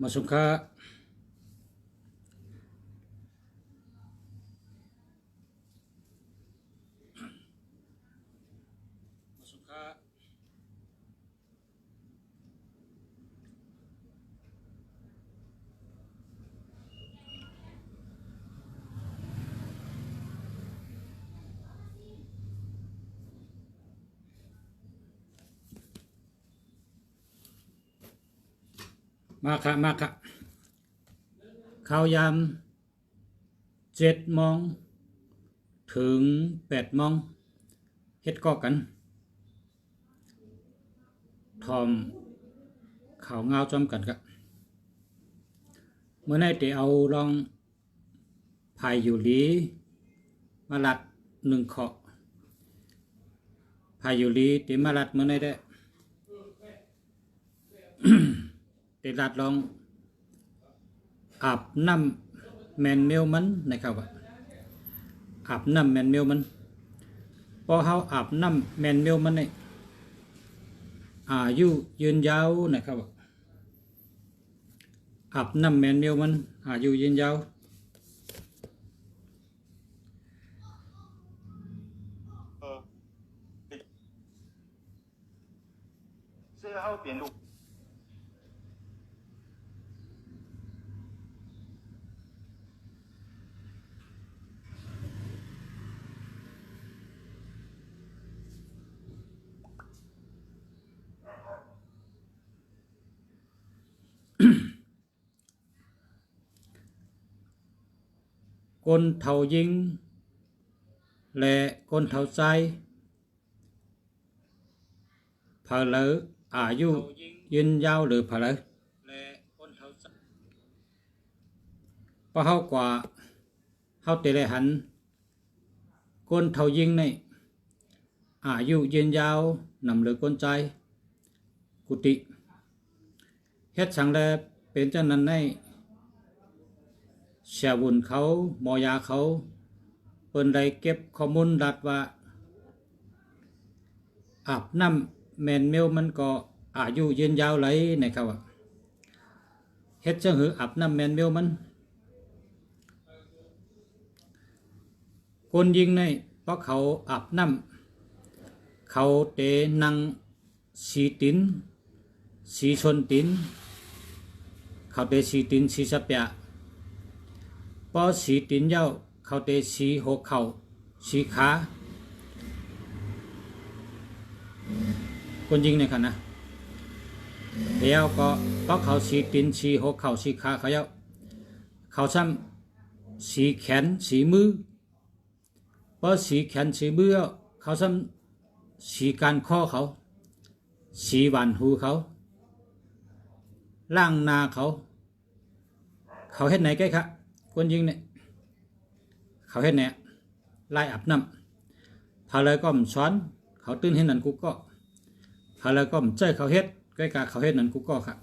มาสุขามาค่ะข่าวยาม7 โมงถึง8 โมงเฮ็ดก็กันทอมข่าวเงาจอมกันครับเมื่อไหร่ที่เอาลองพายอยู่ลีมาลัด1 ข้อพายอยู่ลีที่มาลัดเมื่อไหร่ได้ ติลัดลองอาบน้ำแมนเมลมันนะครับอาบน้ำแมนเมลมันพอเฮาอาบน้ำแมนเมลมันเนี่ยอายุยืนยาวนะครับอาบน้ำแมนเมลมันอายุยืนยาว4号边路。คนเท่ายิงและคนเท่าใจเผลออายุยืนยาวหรือเผลอเพราะเฮากว่าเฮาเตะหันคนเท่ายิงในอายุยืนยาวนำหรือคนใจกุฏิเฮ็ดสังแลเป็นจังนั้นในเสียบุญเขาหมอยาเขาเปิ้นได้เก็บข้อมูลดัดว่าอาบน้ำแมนเมลมันก็อายุยืนยาวเลยนะครับเฮ็ดจังหืออาบน้ำแมนเมลมันคนยิงในเพราะเขาอาบน้ำเขาเตนังสีตินสีชนตินเขาเตสีตินสีสะเปียพอสีตินเย้าเขาเตสีหัวเข่าสีขาคนยิงในค่ะนะแล้วก็เพราะเขาสีตินสีหัวเข่าสีขาเขาเย้าเขาซ้ำสีแขนสีมือเพราะสีแขนสีมือเขาซ้ำสีการข้อเขาสีหวานหูเขาล่างนาเขาเฮ็ดไหนใกล้ค่ะคนยิงเนี่ยเขาเฮ็ดเนี่ยไล่อาบน้ำพาเลยก็มช้อนเขาตื่นเห็นนั่นกูก็พาเลยก็มเจ้เขาเฮ็ดใกล้กะเขาเฮ็ดนั่นกูก็ค่ะ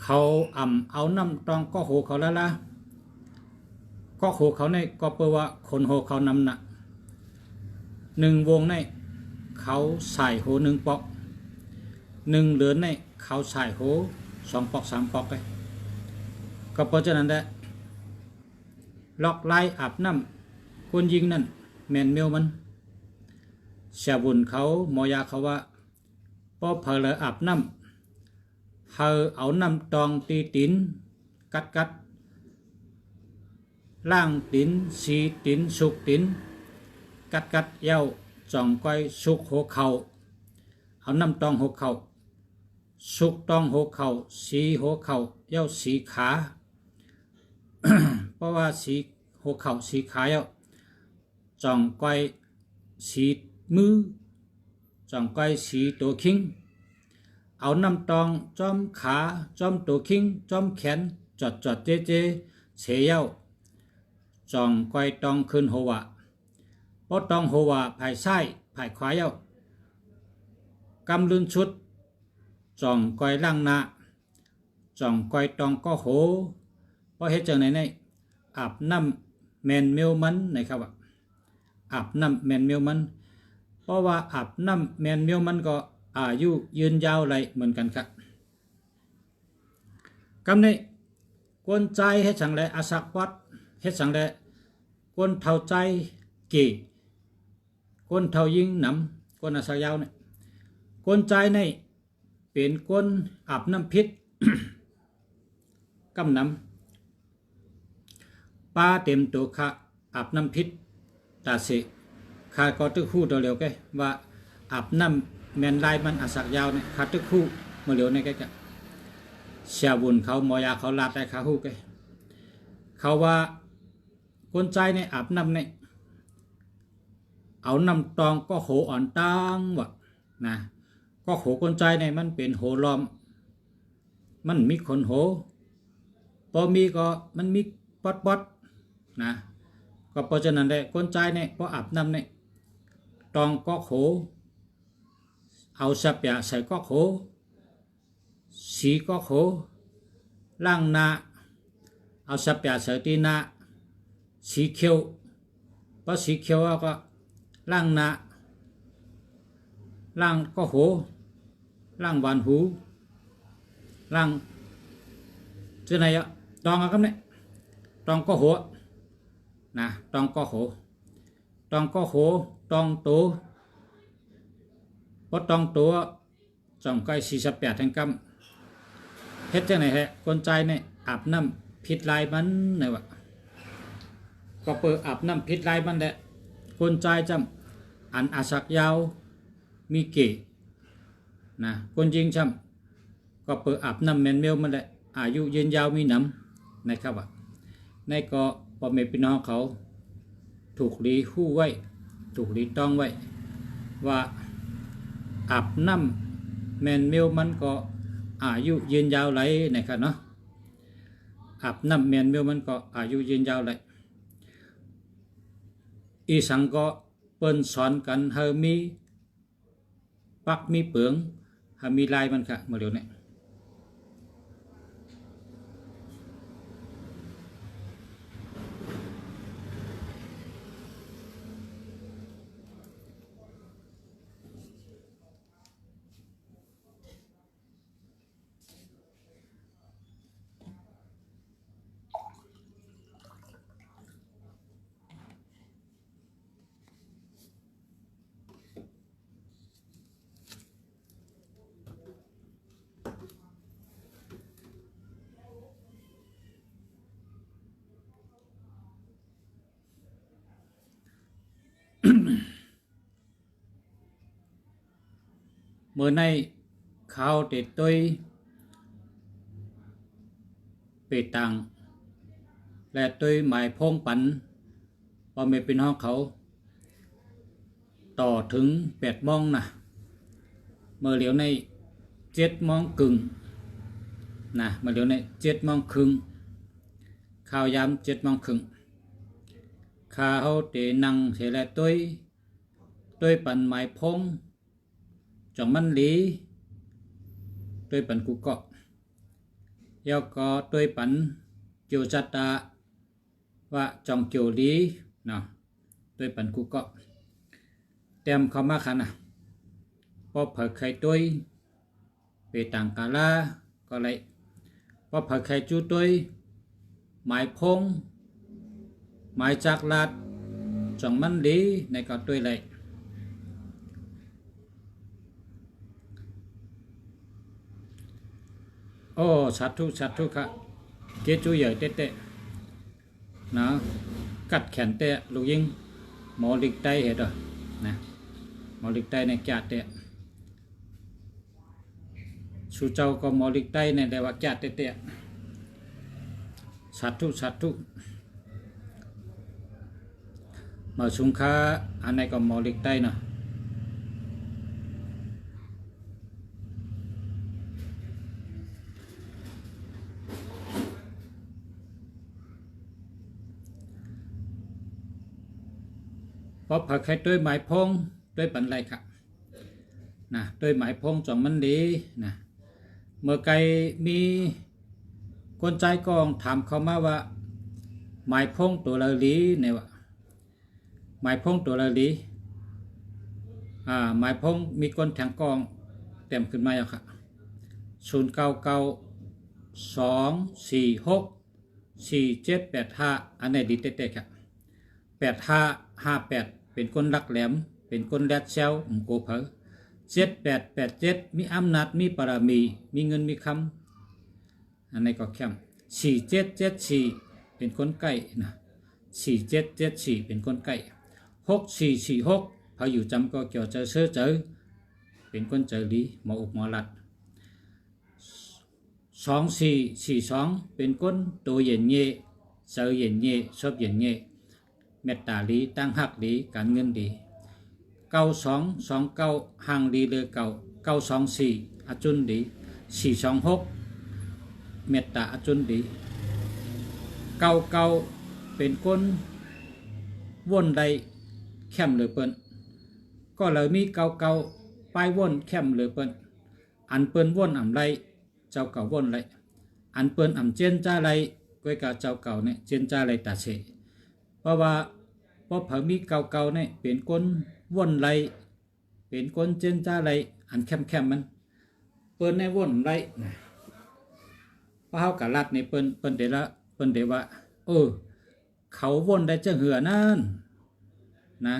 เขาเอาน้ำตองก็โหเขาแล้วล่ะก็โหเขาในก็เปว่าคนโหเขานำน่ะ1 วงในเขาใส่โห1 ปอก1 เหลือนในเขาใส่โห2 ปอก 3 ปอกเลยก็เพราะฉะนั้นแหละล็อกไล่อาบน้ำคนยิงนั่นแมนเมลมันเสียบุญเขาหมอยาเขาว่าพอเพลออาบน้ำเพอเอาน้ำตองตีตินกัดล่างตินสีตินสุกตินกัดเย้าจ่องก้อยสุกหัวเข่าเอาน้ำตองหัวเข่าสุกตองหัวเข่าสีหัวเข่าเย้าสีขา เพราะว่าสีหัวเข่าสีขาเย้าจ่องก้อยสีมือจ่องก้อยสีตัวคิงเอาน้ำตองจอมขาจอมตัวคิงจอมแขนจอดเจเสียเย้าจ่องก้อยตองขึ้นหัวเพราะตองหัวภายซ้ายภายขวาเย้ากำลืนชุดจ่องก้อยล่างหน้าจ่องก้อยตองก็โหเพราะเฮ็ดจังไหนในอาบน้ำแมนเมลมันนะครับอาบน้ำแมนเมลมันเพราะว่าอาบน้ำแมนเมลมันก็ อายุยืนยาวไรเหมือนกันครับกำนี้กวนใจให้สังแลอาศักวัดให้สังแลกวนเท่าใจกี่กวนเท่ายิงหนำกวนอาศักยาวเนี่ยกวนใจในเป็นกวนอาบน้ำพิษ กำนำปลาเต็มตัวค่ะอาบน้ำพิษตาเสข้าก็ตึกคู่ตัวเร็วแกว่าอาบน้ำแมนลายมันอาศักยาวเนี่ยข้าตึกคู่มาเร็วในแกจะเสียบุญเขาหมอยาเขาลาดได้ข้าหูแกเขาว่าคนใจในอาบน้ำเนี่ยเอาน้ำตองก็โหอ่อนตังวะนะก็โหคนใจในมันเป็นโหล้อมมันมีคนโหพอมีก็มันมีปอดนะก็เพราะฉะนั้นได้คนใจเนี่ยพออาบน้ำเนี่ยตองก็โหเอาสับยาใส่ก็โหสีก็โหล่างนาเอาสับยาใส่ตีนาสีเขียวพอสีเขียวก็ล่างนาล่างก็โหล่างหวานหูล่างเจ้าไหนอะตองครับเนี่ยตองก็โหนะตองก็โหตองก็โหตองโตพอตองโตจ่องใกล้48ทั้งกำเฮ็ดจังไหนฮะคนใจเนี่ยอาบน้ำพิษลายมันไหนวะก็เปิดอาบน้ำพิษลายมันแหละคนใจจำอันอาศักยาวมีเกนะคนยิงจำก็เปิดอาบน้ำแมนเมลมันแหละอายุยืนยาวมีหนำนะครับว่าในก็พ่อแม่พี่น้องเขาถูกรีหู้ไว้ถูกรีต้องไว้ว่าอาบน้ำแมนเมลมันก็อายุยืนยาวไหลนะครับเนาะอาบน้ำแมนเมลมันก็อายุยืนยาวไหลอีสังก็เปิ้นสอนกันเฮามีปักมีเปลืองเฮามีลายมันค่ะมาเดี๋ยวนี้เมื่อในข่าวติดตัวไปตังและตัวหมายพงปันพอไม่เป็นห้องเขาต่อถึง8 โมงนะเมื่อเหลียวใน7 โมงครึ่งนะเมื่อเหลียวใน7 โมงครึ่งข่าวยาม7 โมงครึ่งข่าวเตนังเสร็จแล้วตัวปันหมายพงจองมันหลีตัวปันกุเกาะยาก็ตัวปันเกียวจัตตาว่าจองเกียวหลีเนาะตัวปันกุเกาะเต็มเข้ามาขันนะพอเผยไข่ตัวไปต่างกาลาก็เลยพอเผยไข่จูตัวหมายพงหมายจากลาดจองมันหลีในก็ตัวเลยโอ้สัตว์ค่ะเกจูใหญ่เตะนะกัดแขนเตะลูกยิงหมอลิกไตเหรอนะหมอลิกไตในแก่เตะชูเจ้าก็หมอลิกไตในแต่ว่าแก่เตะสัตว์มาชุงค้าอันไหนก็หมอลิกไตเนาะพอผักไข่ด้วยหมายพงด้วยปันไรครับนะด้วยหมายพงจองมันดีนะเมื่อไกมีคนใจกองถามเขามาว่าหมายพงตัวละลีเนี่ยวะหมายพงตัวละลีหมายพงมีคนแทงกอง เต็มขึ้นมาแล้วค่ะ0992464785อันไหนดีเต๊ะๆครับ8558เป็นคนรักแหลมเป็นคนแรดเซลโกเพอ7887มีอำนาจมีปรามีมีเงินมีคำอันไหนก็แคม4774เป็นคนใกล้นะ4774เป็นคนใกล้6446พออยู่จำก็เกี่ยวเจอเสื้อเจอเป็นคนเจอดีหมออุกหมอลัด2442เป็นคนตัวเย็นเย่เจอเย็นเย่ชอบเย็นเย่เมตตาดีตั้งหักดีการเงินดี9229ห่างดีเลยเก่า924อาจุนดี426เมตตาอาจุนดี99เป็นคนวนใดแคมเหลือเปิ้นก็เลยมี99ป้ายวนแคมเหลือเปิ้นอันเปิ้นวนอำไรเจ้าเก่าวนไรอันเปิ้นอำเจนจ้าไรก้อยกาเจ้าเก่าเนี่ยเจนจ้าไรตาเสเพราะเผอมีเก่าเนี่ยเป็นคนวนไรเป็นคนเจนจ้าไรอันแคมมันเปิ้นในวนไรนะเพราะเฮากะลัดในเปิ้นเดว่าเขาวนได้จังเหือนั่นนะ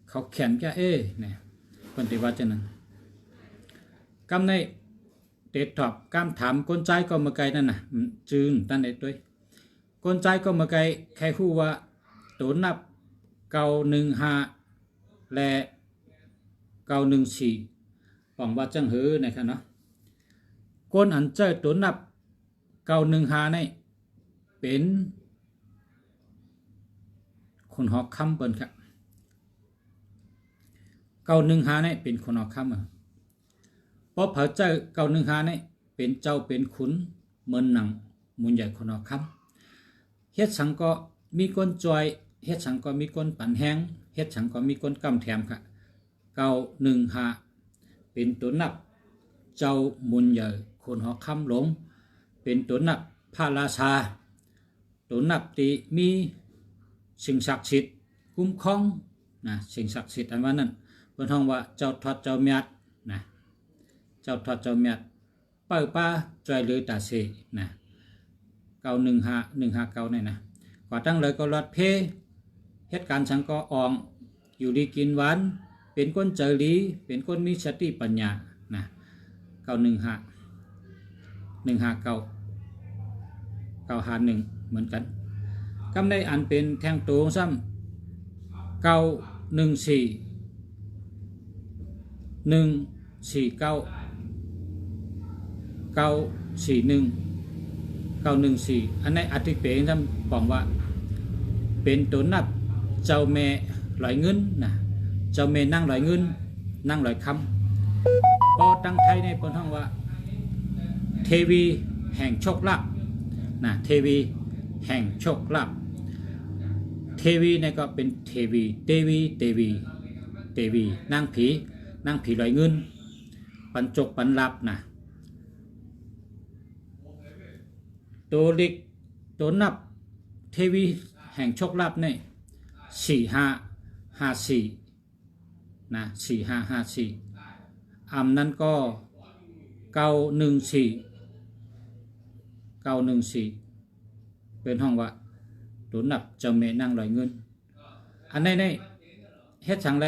เขาแขนแก่เนี่ยเปิ้นเดว่าจังนั้นกำในเด็ดถอบกำถามคนใจก็มาไกลนั่นน่ะจืนตั้นได้ด้วยคนใจก็มาไกลใครฮู้ว่าตัวนับ915และ914บอกว่าจังหือนะครับเนาะคนอันเจอตัวนับ915นี่เป็นคนหอกคำเปิ้นครับ915นี่เป็นคนหอกคำเพราะเผอเจ้า915นี่เป็นเจ้าเป็นขุนเมืองหนังมุนใหญ่คนหอกคำเฮ็ดสังก็มีคนจอยเฮ็ดสังก็มีคนปั่นแห้งเฮ็ดสังก็มีคนกำแถมค่ะ915เป็นตัวนับเจ้ามุนใหญ่คนหอกคำหลงเป็นตัวนับพระราชาตัวนับที่มีสิ่งศักดิ์สิทธิ์คุ้มครองนะสิ่งศักดิ์สิทธิ์อันว่านั้นเพิ่นฮ้องว่าเจ้าทอดเจ้าเมียดนะเจ้าทอดเจ้าเมียดเป้าป้าจอยเลยตาเสนะ915159นี่นะก็ตั้งเลยก็รอดเพเหตุการณ์สังก็อองอยู่ดีกินหวานเป็นคนเจริเป็นคนมีสติปัญญานะ915159 951เหมือนกันกำได้อันเป็นแทงโตซ้ำ914 149 941 914อันในอธิเปงซ้ำบอกว่าเป็นตัวนับเจ้าแม่ลอยเงินนะเจ้าแม่นั่งลอยเงินนั่งลอยคำพอตั้งไทยในคนห้องว่าเทวีแห่งโชคลาภนะเทวีแห่งโชคลาภเทวีนี่ก็เป็นเทวีนางผีลอยเงินปันจกปันลับนะตัวเล็กตัวนับเทวีแห่งโชคลาภนี่4554นะ4554อำนั้นก็914เป็นห้องว่าตัวนับเจ้าแม่นั่งลอยเงินอันในเฮ็ดจังแล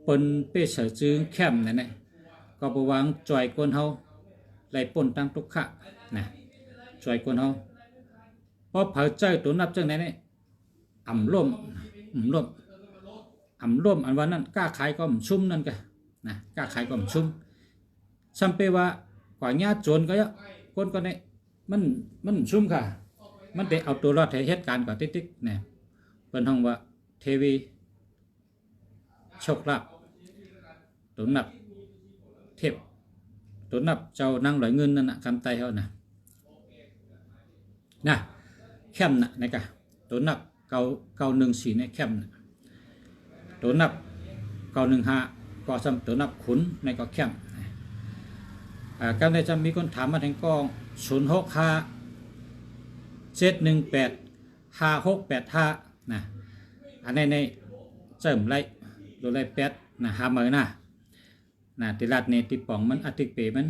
เปิ้นเป้เสือจึงแคมนั่นแหละก็บ่วางจ่อยคนเฮาไล่ป่นตั้งทุกขะนะจ่อยคนเฮาพอเผาใจตัวนับจังไหนนี่อ่ำร่มอันว่านั้นกล้าขายก็ชุ่มนั่นกะนะกล้าขายก็ชุ่มซัมเปว่ากว่าญาติโจรก็เยอะคนก็ได้มันชุ่มค่ะมันได้เอาตัวรอดให้เหตุการณ์ก่อนติ๊กๆเนี่ยเปิ้นฮ้องว่าเทวีโชคลาภตัวนับเทพตัวนับเจ้านั่งลอยเงินนั่นน่ะคำไตเฮานะแคมน่ะนะกะตัวนับ914ในแคมน่ะตัวนับ915ก็ซ้ำตัวนับขุนในก็แคมการได้จะมีคนถามมาถึงกอง065-718-5685นะอันในเจิมไรดูไรแปดนะหามือนะ นะติรัดเนี่ยติป่องมันอติเปมัน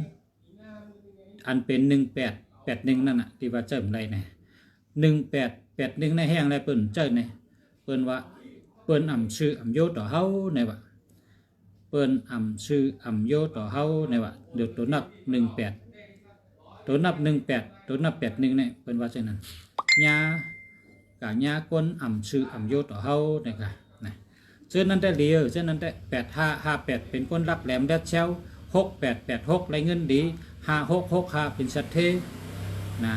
อันเป็น1881นั่นน่ะที่ว่าเจิมไรเนี่ย1881ในแห้งไรเปิ้นเจิมเนี่ยเปิ้นว่าเปิ้นอ่ำชื่ออ่ำโยต่อเฮาเนี่ยว่าเปิ้นอ่ำชื่ออ่ำโยต่อเฮาเนี่ยว่าเดี๋ยวตัวนับ18ตัวนับ18ตัวนับ81เนี่ยเปิ้นว่าเช่นนั้นญากะญาคนอ่ำชื่ออ่ำโยต่อเฮาเนี่ยค่ะนะเช่นนั้นได้เลียวเช่นนั้นได้8558เป็นคนรักแหลมแดดเชล6886ไรเงินดี5665เป็นสัตเทนะ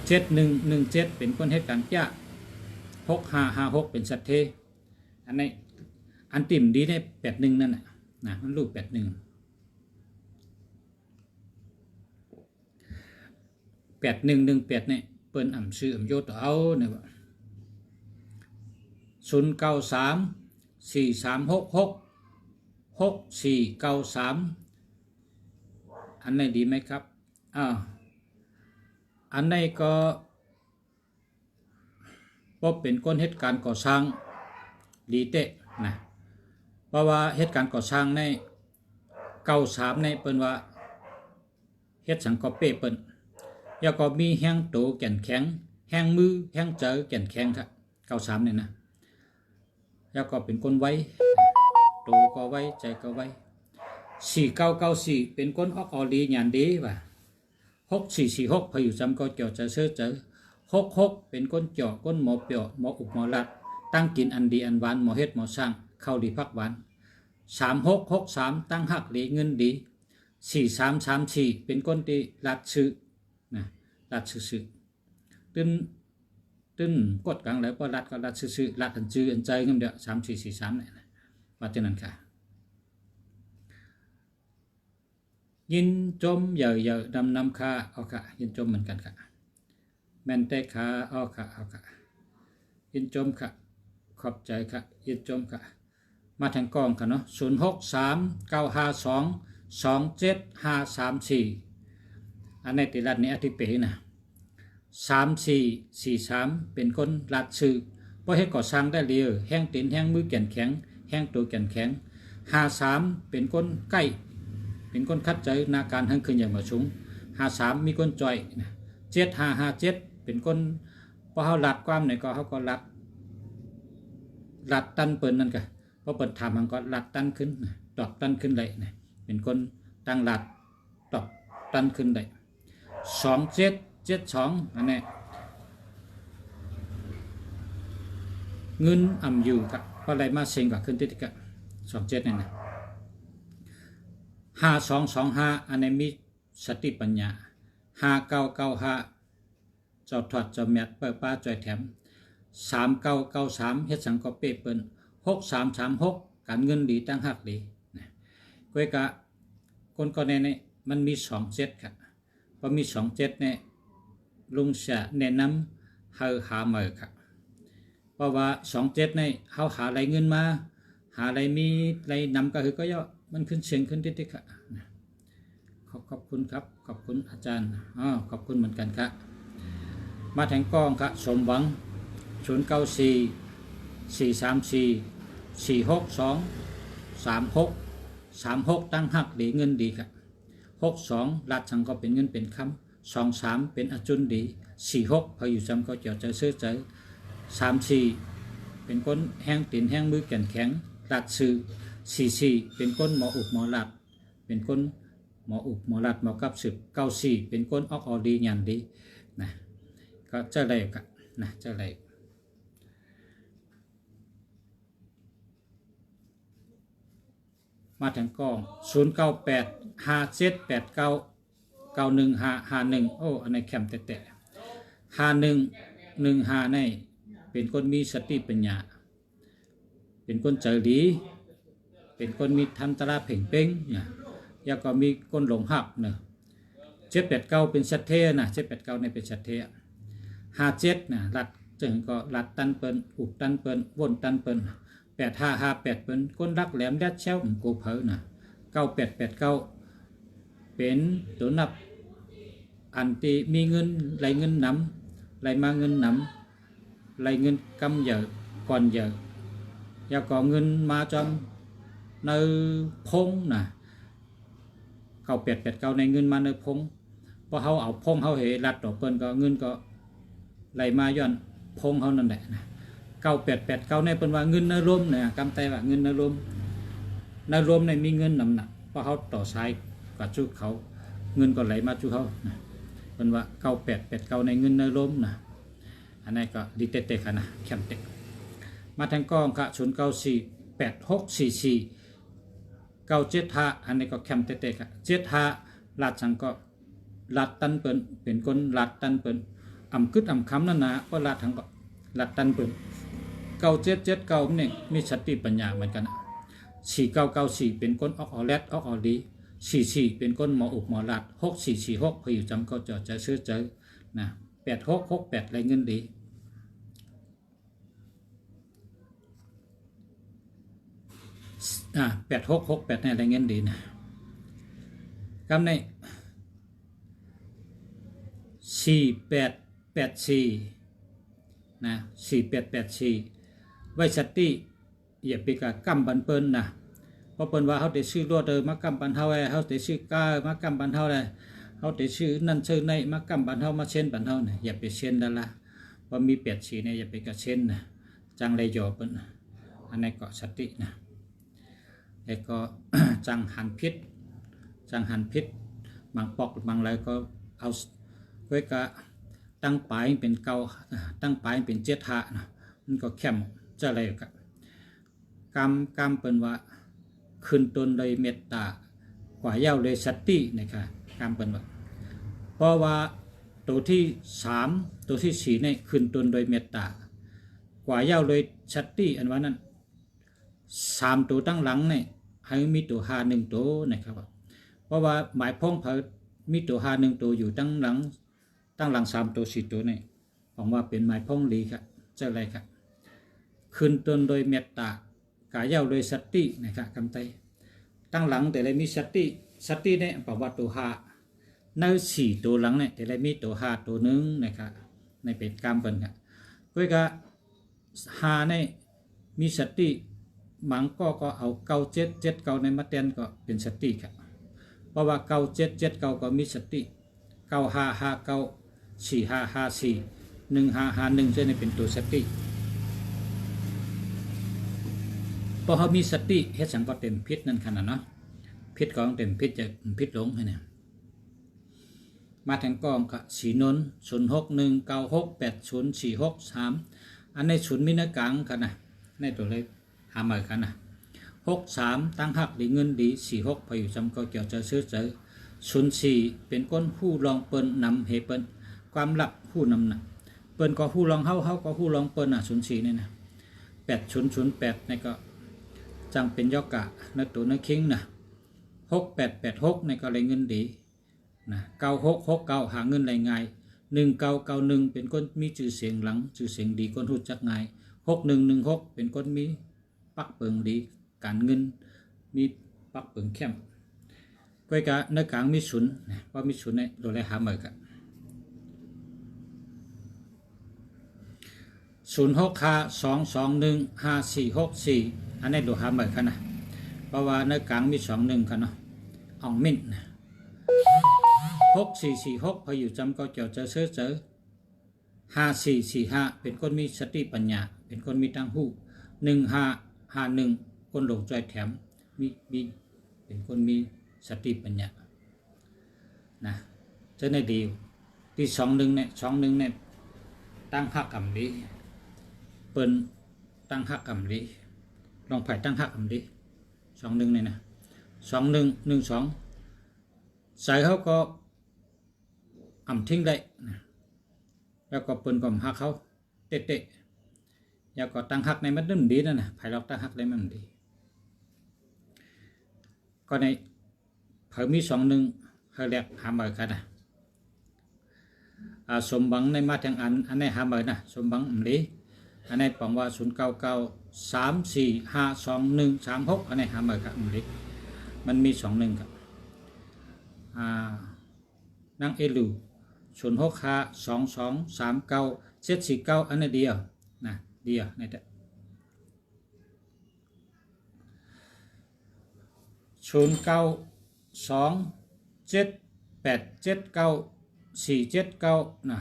7117เป็นคนเหตุการณ์จ้า6556เป็นสัตเทอันนี้อันติ่มดีได้81นั่นน่ะนะมันลูก818118เนี่ยเปิ้นอ่ำชื่ออ่ำโยต่อเอาเนี่ยว่า09343666493อันไหนดีไหมครับอันไหนก็พบเป็นก้นเหตุการณ์ก่อสร้างดีเตะนะเพราะว่าเหตุการณ์ก่อสร้างใน93ในเปิ้นว่าเฮ็ดสังกอเป้เปิ้นแล้วก็มีแห้งโตแก่นแข็งแห้งมือแห้งเจอแก่นแข็งครับ93เนี่ยนะแล้วก็เป็นคนไว้โตก็ไว้ใจก็ไว้4994เป็นคนออกออลีญาณดีว่า6446พออยู่จำก็เจาะจะเสื้อเจอ66เป็นคนเจาะก้นหมอเปียวหมออุบหมอลัดตั้งกินอันดีอันหวานหมอเฮ็ดหมอสร้างเข้าดีพักหวาน3663ตั้งหักเหลเงินดี4334เป็นคนที่ลัดซื้อนะลัดซื้อตื้นกดกลางแล้วก็ลัดก็ลัดซื้อลัดอันจื้ออันใจเงินเดียว3443เนี่ยนะว่าจังนั้นค่ะยินจมเหยอะดำนำค่าเอาค่ะยินจมเหมือนกันค่ะแม่นแต่ค่าเอาค่ะยินจมค่ะขอบใจค่ะยินจมค่ะมาทางกองค่ะเนาะ0639527534อันในติรัดนี้อธิเปนะ3443เป็นคนลัดซื้อเพราะให้ก่อสร้างได้เรียวแห้งตีนแห้งมือแก่นแข็งแห้งตัวแก่นแข็ง53เป็นคนใกล้เป็นคนคัดใจนาการทั้งคืนอย่างมาสูง53มีคนจ่อย7557เป็นคนพอเขาลัดความไหนก็เขาก็ลัดตันเปิ้นนั่นกะพอเปิดถามมันก็ลัดตันขึ้นตอบตันขึ้นเลยนะเป็นคนตั้งลัดตอบตันขึ้นเลย2772อันนี้เงินอ่ำอยู่กับอะไรมาเซ็งกับขึ้นติดกับ27นี่นะ5225อันนี้มีสติปัญญา5995เจ้าถอดเจ้าแมทเปิดป้าจอยแถม3993เฮ็ดสังกอเป้เปิ้น6336การเงินดีตั้งหักดีนะก้อยกะคนก็ในมันมี27ค่ะพอมี27เนี่ยลุงจะแนะนำให้หาเมื่อค่ะเพราะว่า27เนี่ยเฮาหาอะไรเงินมาหาอะไรมีอะไรนำก็คือก็ย่อมันขึ้นเสียงขึ้นติดๆค่ะขอบคุณครับขอบคุณอาจารย์ขอบคุณเหมือนกันครับมาแทงกล้องครับสมหวัง0944346236ตั้งหักดีเงินดีครับ62ลัดสังก็เป็นเงินเป็นคำ23เป็นอจุนดี46พออยู่จำก็เจาะใจเสื้อใจ34เป็นคนแห้งตีนแห้งมือแก่นแข็งลัดซื้อ44เป็นคนหมออุบหมอลัดเป็นคนหมออุบหมอลัดหมอกับสืบ94เป็นคนออกออดีญาณดีนะก็จะไรกันนะจะไรมาถึงกล้อง098578991551โอ้อันนี้แคมแต่5115ในเป็นคนมีสติปัญญาเป็นคนใจดีเป็นคนมีทันตราเพ่งเป้งเนี่ยแล้วก็มีคนหลงหักเนอะ789เป็นสัตเทนะ789ในเป็นสัตเท57นะลัดจึงก็ลัดตันเปิ้นอุบตันเปิ้นวนตันเปิ้น8558เป็นคนรักแหลมแดดเช้ากูเผอนะ9889เป็นตัวนับอันที่มีเงินไหลเงินนำไหลมาเงินนำไหลเงินกำเยอะก่อนเยอะแล้วก็เงินมาจอม ในพงนะเก้าแปดแปดเก้าในเงินมาในพงพอเขาเอาพงเขาเหรัดดอกเปิ้นก็เงินก็ไหลมาย้อนพงเขานั่นแหละนะเก้าแปดแปดเก้าในเปิ้นว่าเงินในร่มเนี่ยกำไตว่าเงินในร่มในมีเงินนำหนักเพราะเขาต่อสายกับจุเขาเงินก็ไหลมาจุเขานะเปิ้นว่าเก้าแปดแปดเก้าในเงินในร่มนะอันนี้ก็ดีเตะๆกันนะแคมเตะมาทางกองกะ0948644เก้าเจ็ดห้าอันนี้ก็แคมเตะๆกัน75ลาดสังก็ลาดตันเปิ้นเป็นคนลาดตันเปิ้นอำกึดอำคำนั่นนะก็ลาดทั้งก็ลาดตันเปิ้น9779นี่มีสติปัญญาเหมือนกัน4994เป็นคนออกแลดออกดี44เป็นคนหมออุบหมอลาด6446พออยู่จำก็จะซื้อเจอนะ8668ไรเงินดี8668ในไรเงินดีนะคำใน4884นะ4884ไว้สติอย่าไปกะกำบันเปิ้นนะเพราะเปิ้นว่าเขาได้ชื่อรวดมากำบันเฮาเขาได้ชื่อกามากำบันเฮาได้เขาได้ชื่อนั่นชื่อในมากำบันเฮามาเช่นบันเฮาเนี่ยอย่าไปเช่นนั่นละว่ามี84เนี่ยอย่าไปกะเช่นนะจังไรหยอเปิ้นอันนี้ก็สตินะแล้วก็ จังหันพิษบางปอกบางอะไรก็เอาไว้กะตั้งปลายเป็นเก่าตั้งปลายเป็น75นะมันก็เข้มจะอะไรกะกำเปิ้นว่าขึ้นต้นเลยเมตตากว่าเย้าเลยสตินะครับกำเปิ้นว่าเพราะว่าตัวที่3ตัวที่4นี่ขึ้นต้นโดยเมตตากว่าเย้าเลยสติอันว่านั้น3ตัวตั้งหลังนี่ให้มีตัว5 1ตัวนะครับเพราะว่าหมายพ้องเผยมีตัว5 1ตัวอยู่ตั้งหลัง3ตัว4ตัวนี่ผมว่าเป็นหมายพ้องดีครับเจ้าอะไรครับขึ้นต้นโดยเมตตากายเย้าโดยสตินะครับคำไตตั้งหลังแต่ละมีสติเนี่ยประวัติตัว5ใน4ตัวหลังเนี่ยแต่ละมีตัว5ตัวนึงนะครับในเป็นกรรมเปิ้นครับก็5เนี่ยมีสติมังก็เอา9779ในมาแทนก็เป็นสติครับเพราะว่า9779ก็มีสติ9559 4554 1551จะในเป็นตัวสติพอเขามีสติเฮ็ดสังก็เต็มพิษนั่นขนาดเนาะพิษของเต็มพิษจะพิษหลงให้เนี่ยมาทางกองก็40196804643อันในศูนย์มินกลางกันนะในตัวเลยหาใหม่กันนะ63ตั้งหักดีเงินดี46พออยู่จำก็เกี่ยวจะซื้อเจอ04เป็นก้นผู้ลองเปิ้นนำเฮเปิ้นความลับผู้นำน่ะเปิ้นก็ผู้ลองเฮาก็ผู้ลองเปิ้นน่ะ04นี่นะ8008นี่ก็จังเป็นยอกกะในตัวในคิงนะ6886ในก็เลยเงินดีนะ9669หาเงินได้ง่าย1991เป็นคนมีชื่อเสียงหลังชื่อเสียงดีคนรู้จักง่าย6116เป็นคนมีปักเปิงดีการเงินมีปักเปิงเข้มก็กะในกลางมีศูนย์นะว่ามีศูนย์ในโดยหาเหมือนกัน0652215464อันนี้ดูหาเหมือนกันนะเพราะว่าในกลางมี21กันเนาะอ่องมิ้น6446พออยู่จำก็เกี่ยวจะเจอ5445เป็นคนมีสติปัญญาเป็นคนมีตั้งหู้1551คนหลงใจแถมมีเป็นคนมีสติปัญญานะจะในดีที่21เนี่ยตั้งหักกำลีเปิ้นตั้งหักกำลีลองไผ่ตั้งหักกำลี21เนี่ยนะ2112ใส่เขาก็ทิ้งได้นะแล้วก็เปิ้นก็หักเขาเตะแล้วก็ตั้งหักในมันดีนั่นนะไผ่เราตั้งหักได้มันดีก็ในเผยมี21เขาเรียกหาเหมือนกันนะสมบังในมาทางอันนี้หาเหมือนนะสมบังดีอันนี้บอกว่า0993452136อันนี้หาเหมือนกันดีมันมี21ครับนางเอลู0652239749อันนี้เดียวนะเดียวนี่แหละ 0927879479นะ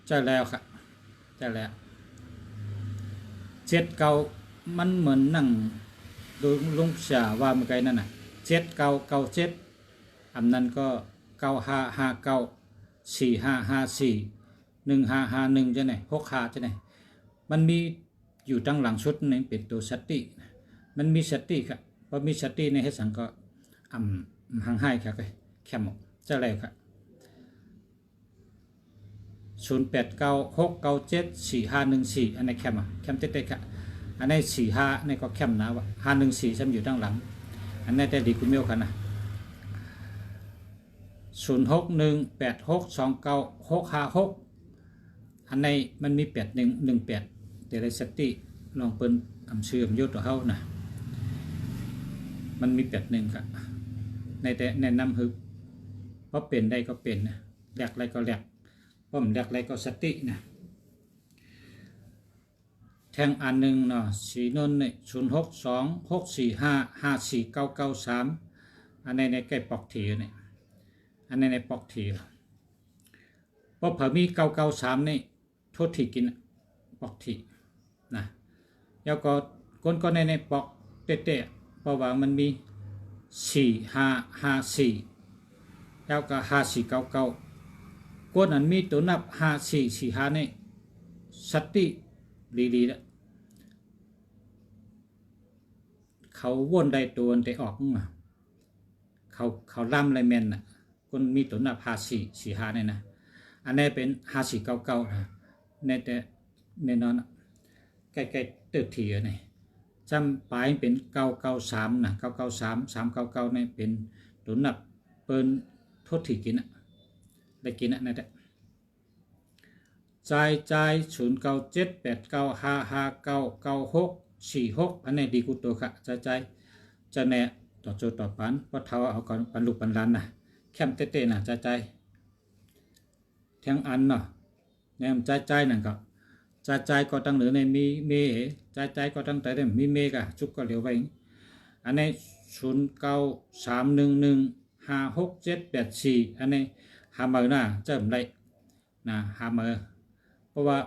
จะแล้วครับจะแล้ว79มันเหมือนนั่งดูลุงเสียว่าเมื่อกี้นั่นน่ะ7997อันนั้นก็955945541551จะไหน65จะไหนมันมีอยู่ตั้งหลังชุดนึงเป็นตัวสติมันมีสติครับพอมีสติในเฮ็ดสังก็ห่างให้ครับแค่หมดจะแล้วครับ0896974514อันนี้แคมแคมเต็ดๆครับอันนี้45นี่ก็แคมนะว่า514ซ้ำอยู่ด้านหลังอันนี้แต่ดีคุณเมียวกันนะ0618629656อันนี้มันมี8118แต่ในสติลองเปิ้นชื่อยศต่อเฮานะมันมี81ครับในแต่แนะนำคือเพราะเป็นได้ก็เป็นนะแลกอะไรก็แลกป้อมแลกอะไรก็สตินะแทงอันหนึ่งเนาะสีนนเนี่ย0626455493อันในใกล้ปอกถีเนี่ยอันในปอกถีเพราะเผื่อมี993นี่โทษถีกินปอกถีนะแล้วก็ก้นก็ในปอกเตะเพราะว่ามันมี4554แล้วก็5499ก้นอันมีตัวนับ5445นี่สติดีๆแล้วเขาวนได้ตัวแต่ออกมาเขาล่ำไรแมนน่ะคนมีตัวนับ5445เนี่ยนะอันนี้เป็น5499นะในแต่แน่นอนใกล้ๆตึกถี่นี่จำปลายเป็น993นะ993 399นี่เป็นตัวนับเปิ้นโทษถี่กินน่ะได้กินน่ะนั่นแหละจ่าย097895599646อันนี้ดีกูตัวค่ะจ่ายจะแน่ต่อโจต่อปันเพราะเท่าเอาก่อนปันลูกปันล้านนะแคมเต้ๆนะจ่ายแทงอันเนาะแนมจ่ายนั่นก็จ่ายก็ตั้งเหนือในมีเมจ่ายก็ตั้งแต่เดิมมีเมกะจุกก็เหลียวไว้อันนี้0931156784อันนี้หามือหน้าเจิมได้นะหามือเพราะว่า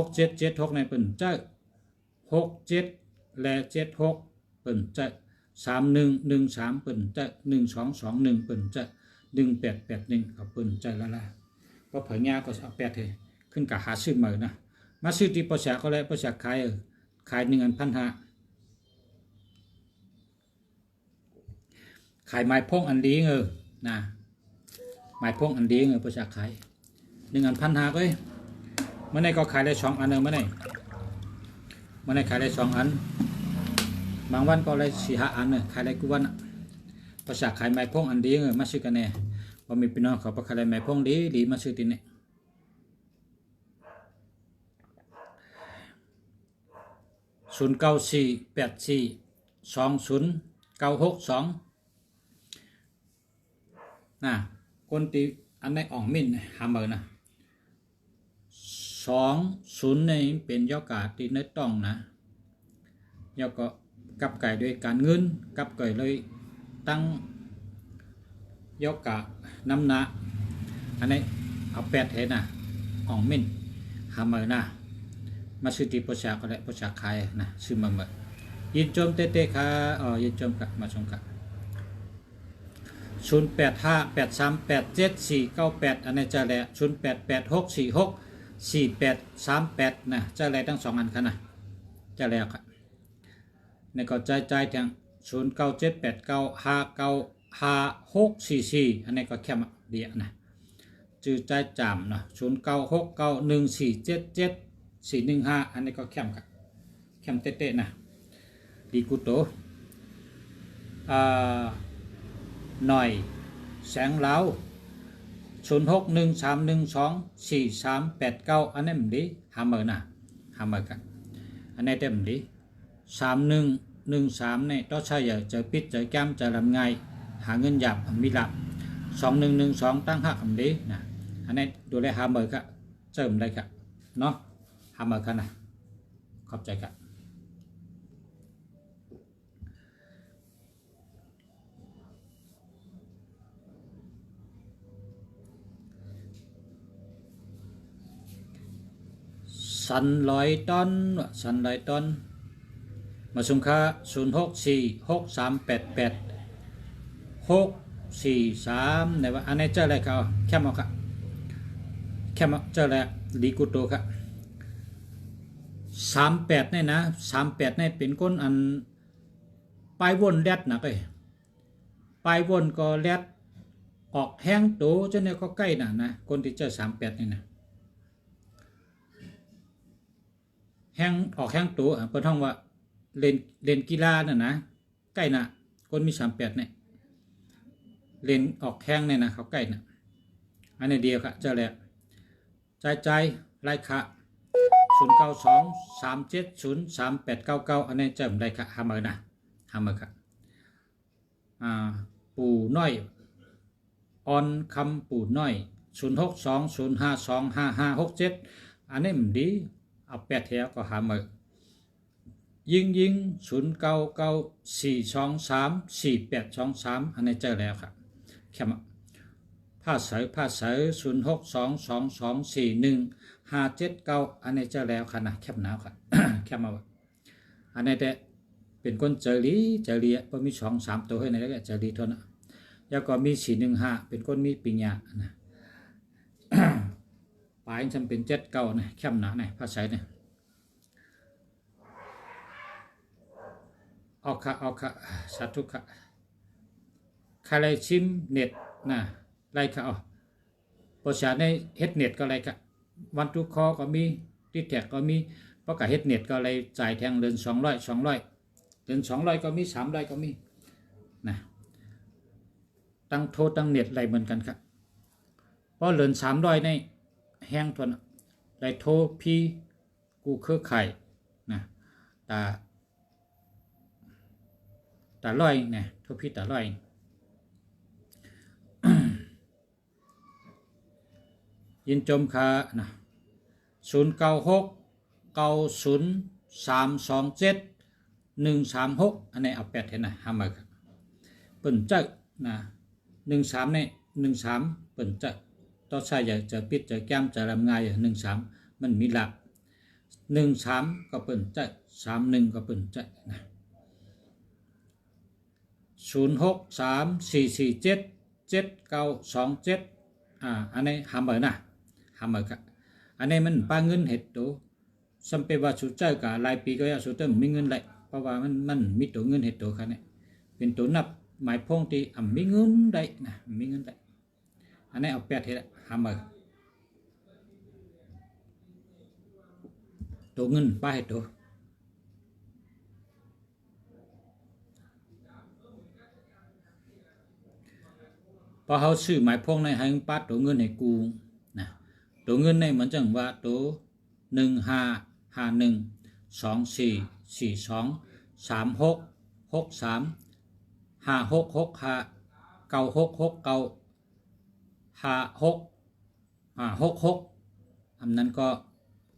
6776ในเปิ่นเจ้า67และ76เปิ่นเจ้า3113เปิ่นเจ้า1221เปิ่นเจ้า1881กับเปิ่นเจ้าละเพราะเผยญาก็เอา8ให้ขึ้นกับหาซื้อมือนะมาซื้อที่ประชาก็แล้วประชาขาย1,500ขายไม้พงอันดีนะไม้พงอันดีประชาขาย1,500ก็เมื่อไหร่ก็ขายได้2อันเมื่อไหร่ขายได้2อันบางวันก็ได้4-5อันขายได้กุวันประชาขายไม้พงอันดีมาซื้อกันแน่พอมีพี่น้องเขาไปขายไม้พงดีมาซื้อที่นี่0948420962นะคนตีอันในอ่องมินหามือนะ20นี่เป็นยอดกาตีในต้องนะยอดก็กับไก่ด้วยการเงินกับไก่เลยตั้งยอดกาน้ำหนักอันนี้เอา8เห็นนะอ่องมินหามือนะมาซื้อที่ประชาก็ได้ประชาขายนะซื้อมาเมื่อยินจมเตะค่ะยินจมกับมาชมกับ0858387498อันนี้จะแหละ0886464838นะจะแหละทั้ง2อันค่ะนะจะแล้วค่ะในก็จ่ายทาง0978959564อันนี้ก็แค่เดียวนะจื่อจ่ายจำเนาะ096914771415อันนี้ก็แคมเตะๆนะดีกุโตหน่อยแสงเหลา0613124389อันนี้มันดีหามือนะหามือกันอันนี้เต็มดี3113เนี่ยต้องใช้จะปิดจะแก้มจะลำไงหาเงินหยาบมีหลับ2112ตั้งหักดีนะอันนี้ดูแลหามือกันเจิมได้ครับเนาะหามือกันนะ ขอบใจครับสันลอยต้นสันลอยต้นมาส่งค่า0646388643ในว่าอันนี้เจออะไรครับแค่มาครับแค่มาเจอแล้วดีกุโตครับ38นี่นะ38นี่เป็นคนอันปลายวนแรดนะไปปลายวนก็แรดออกแห้งโตจนเนี่ยก็ใกล้น่ะนะคนที่เจอ38นี่นะแห้งออกแห้งโตเพิ่นท่องว่าเล่นกีฬาน่ะนะใกล้น่ะคนมี38เนี่ยเล่นออกแห้งเนี่ยนะเขาใกล้น่ะอันนี้เดียวครับเจอแล้วใจไล่ค่ะ0923703899อันนี้เจอได้ค่ะหามือนะหามือครับปู่น้อยออนคำปู่น้อย0620525567อันนี้มันดีเอา8แถวก็หามือยิง0994234823อันนี้เจอแล้วครับแค่ผ้าเสย0622241579อันนี้เจอแล้วค่ะนะแคบหนาวค่ะแคบมาอันนี้แต่เป็นคนเจอรีพอมี2-3ตัวให้ในแล้วก็เจอรีเท่านั้นแล้วก็มี415เป็นคนมีปิญญานะปลายจำเป็น79นะแคบหนานะผ้าเสยเนี่ยเอาค่ะสาธุค่ะใครชิมเน็ตนะไรค่ะประชาในเฮ็ดเน็ตก็ไรค่ะวันทุกคอก็มีติดแท็กก็มีเพราะกับเฮ็ดเน็ตก็เลยจ่ายแทงเดือน200เดือน200ก็มี300ก็มีนะตั้งโทรตั้งเน็ตไรเหมือนกันครับเพราะเดือน300ในแห้งทนไรโทรพี่กูเครือข่ายนะตาร้อยเนี่ยโทรพี่ตาร้อยยินจมค่ะนะ09690327 136อันนี้เอา8เห็นนะหามาครับเปิ่นเจอนะ13เนี่ย13เปิ่นเจอต่อใช้อย่าจะปิดจะแก้มจะลำง่าย13มันมีหลัก13ก็เปิ่นเจอ31ก็เปิ่นเจอนะ0634477927อันนี้หามานะหามาครับอันนี้มันป้าเงินเห็ดตัวสัมเปว่าสุดใจกับรายปีก็ยาสุดเติมมีเงินไหลเพราะว่ามันมีตัวเงินเห็ดตัวครับเนี่ยเป็นตัวนับหมายพงที่มีเงินได้นะมีเงินได้อันนี้เอา8เห็ดหามาตัวเงินป้าเห็ดตัวพอเขาซื้อหมายพงในให้ป้าตัวเงินให้กูนะตัวเงินในเหมือนจังว่าตัว15512423563566969656อันนั้นก็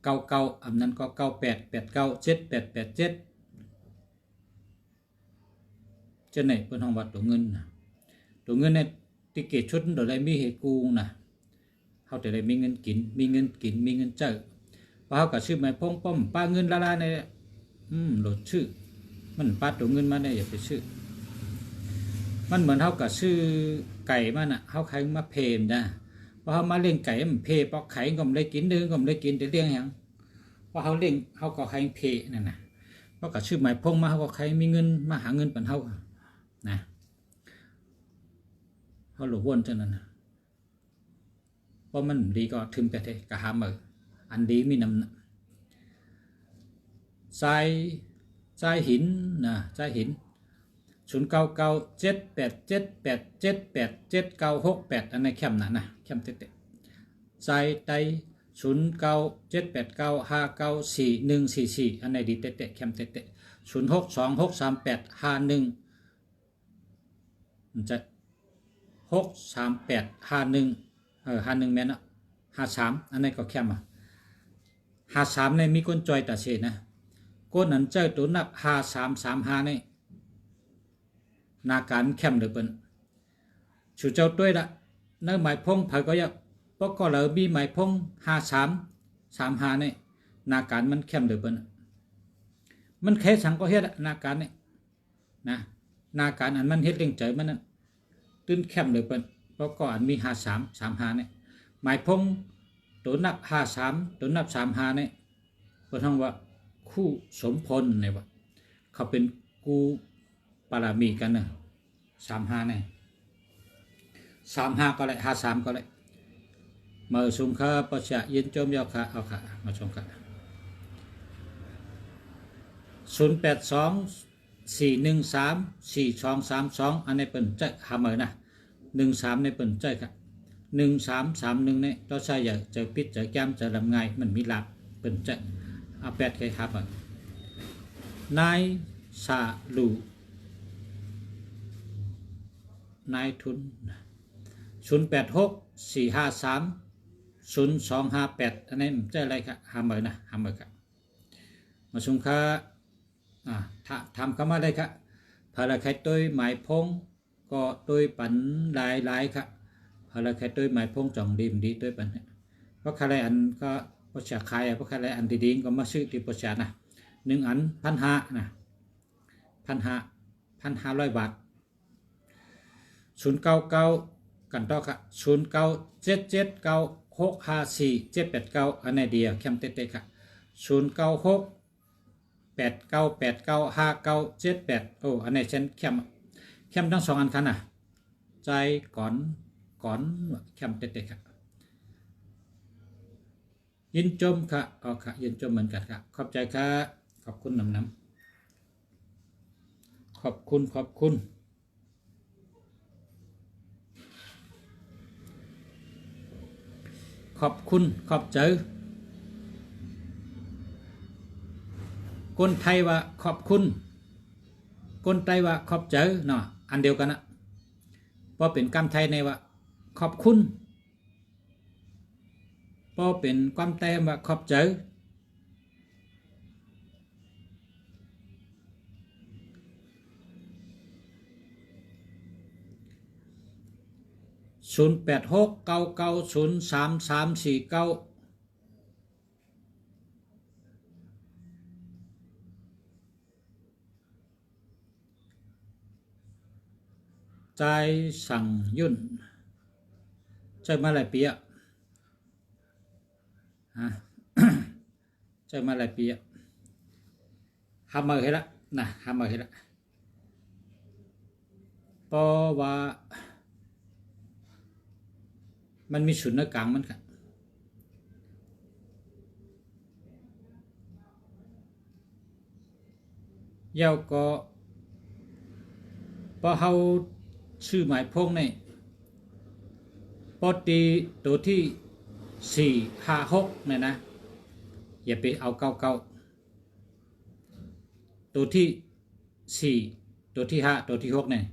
99อันนั้นก็98897887จะไหนเพิ่นห้องวัดตัวเงินนะตัวเงินในติเกตชุดโดยไรมีเหตุกูนะเขาแต่ได้มีเงินกินมีเงินเจอพอเขาก็ชื่อหมายพงป้อมป้าเงินละในโหลดชื่อมันป้าตัวเงินมาได้อย่าไปชื่อมันเหมือนเขากับชื่อไก่มันอ่ะเขาใครมาเพมนะพอเขามาเลี้ยงไก่มันเพปอกไข่ก็ไม่ได้กินเดื้อก็ไม่ได้กินแต่เลี้ยงยังพอเขาเลี้ยงเขาก็ใครเพนั่นนะเพราะกับชื่อหมายพงมาเขาก็ใครมีเงินมาหาเงินปันเขานะเขาหลบวนจังนั้นนะเพราะมันดีก็ถึงแต่กะหามืออันดีมีน้ำใจหินนะใจหิน099787879798อันนี้เข้มนะเข้มเตะใจไต0978959444อันนี้ดีเตะเข้มเตะ06263851มันจะ6385151แม่นอ่ะ53อันนี้ก็เข้ม53ในมีคนจอยตัดเสนะ ก้นนั้นเจ้าตัวนับ5335นี่นาการเข้มเดือเปิ้นชูเจ้าด้วยละเนื้อหมายพงเผยก็อยากปกก็เลยมีหมายพง5335นี่นาการมันเข้มเดือเปิ้นมันแค่สังก็เฮ็ดนาการนี่นะนาการอันมันเฮ็ดเร่งใจมันนั่นตื้นเข้มเดือเปิ้นปกก็อันมี5335นี่หมายพงตัวนับ53ตัวนับ35นี่เปิ้นฮ้องว่าคู่สมพลนี่ว่าเขาเป็นกูปารามีกันนะ35นี่35ก็เลย53ก็เลยมาสุงค่าประชายินจมยอค่ะเอาค่ะมาชมค่ะ0824134232อันนี้เป็นใจหาเมอนะ13ในเป็นใจค่ะ1331นี่ต้องใช้อย่าจะปิดจะแก้มจะลำไงมันมีหลับเป็นใจเอาแปดใครครับนายสาลูนายทุน0864530258อันนี้ใจอะไรครับหาเมอนะหาเมอครับมาชมค่ะทำเข้ามาได้ครับภารกิจตัวหมายพงก็ตัวปันหลายครับภารกิจตัวหมายพงจ่องดีมดีตัวปันเพราะใครอันก็ประชาขายเพราะใครอันดีๆก็มาซื้อที่ประชานะ1 อัน1,500นะ1,500 บาท099กันต่อครับ0977965479อันนี้เดียวเข้มเต๊ะๆครับ09689895978โอ้อันนี้ฉันเข้มทั้ง2อันกันนะใจก่อนเข้มเต๊ะๆครับยินจมค่ะอ๋อค่ะยินจมเหมือนกันครับขอบใจครับขอบคุณน้ำขอบคุณขอบใจคนไทยว่าขอบคุณคนไทยว่าขอบใจเนาะอันเดียวกันนะพอเป็นคำไทยในว่าขอบคุณพอเป็นความไทยว่าขอบใจ0869903349ใจสั่งยุ่นใจมาหลายปีอ่ะใจมาหลายปีอ่ะหามาเห็นละนะหามาเห็นละเพราะว่ามันมีศูนย์กลางมันค่ะเย้าก็พอเฮาชื่อหมายพงในปอตีตัวที่456เนี่ยนะอย่าไปเอา99ตัวที่4ตัวที่5ตัวที่6เนี่ย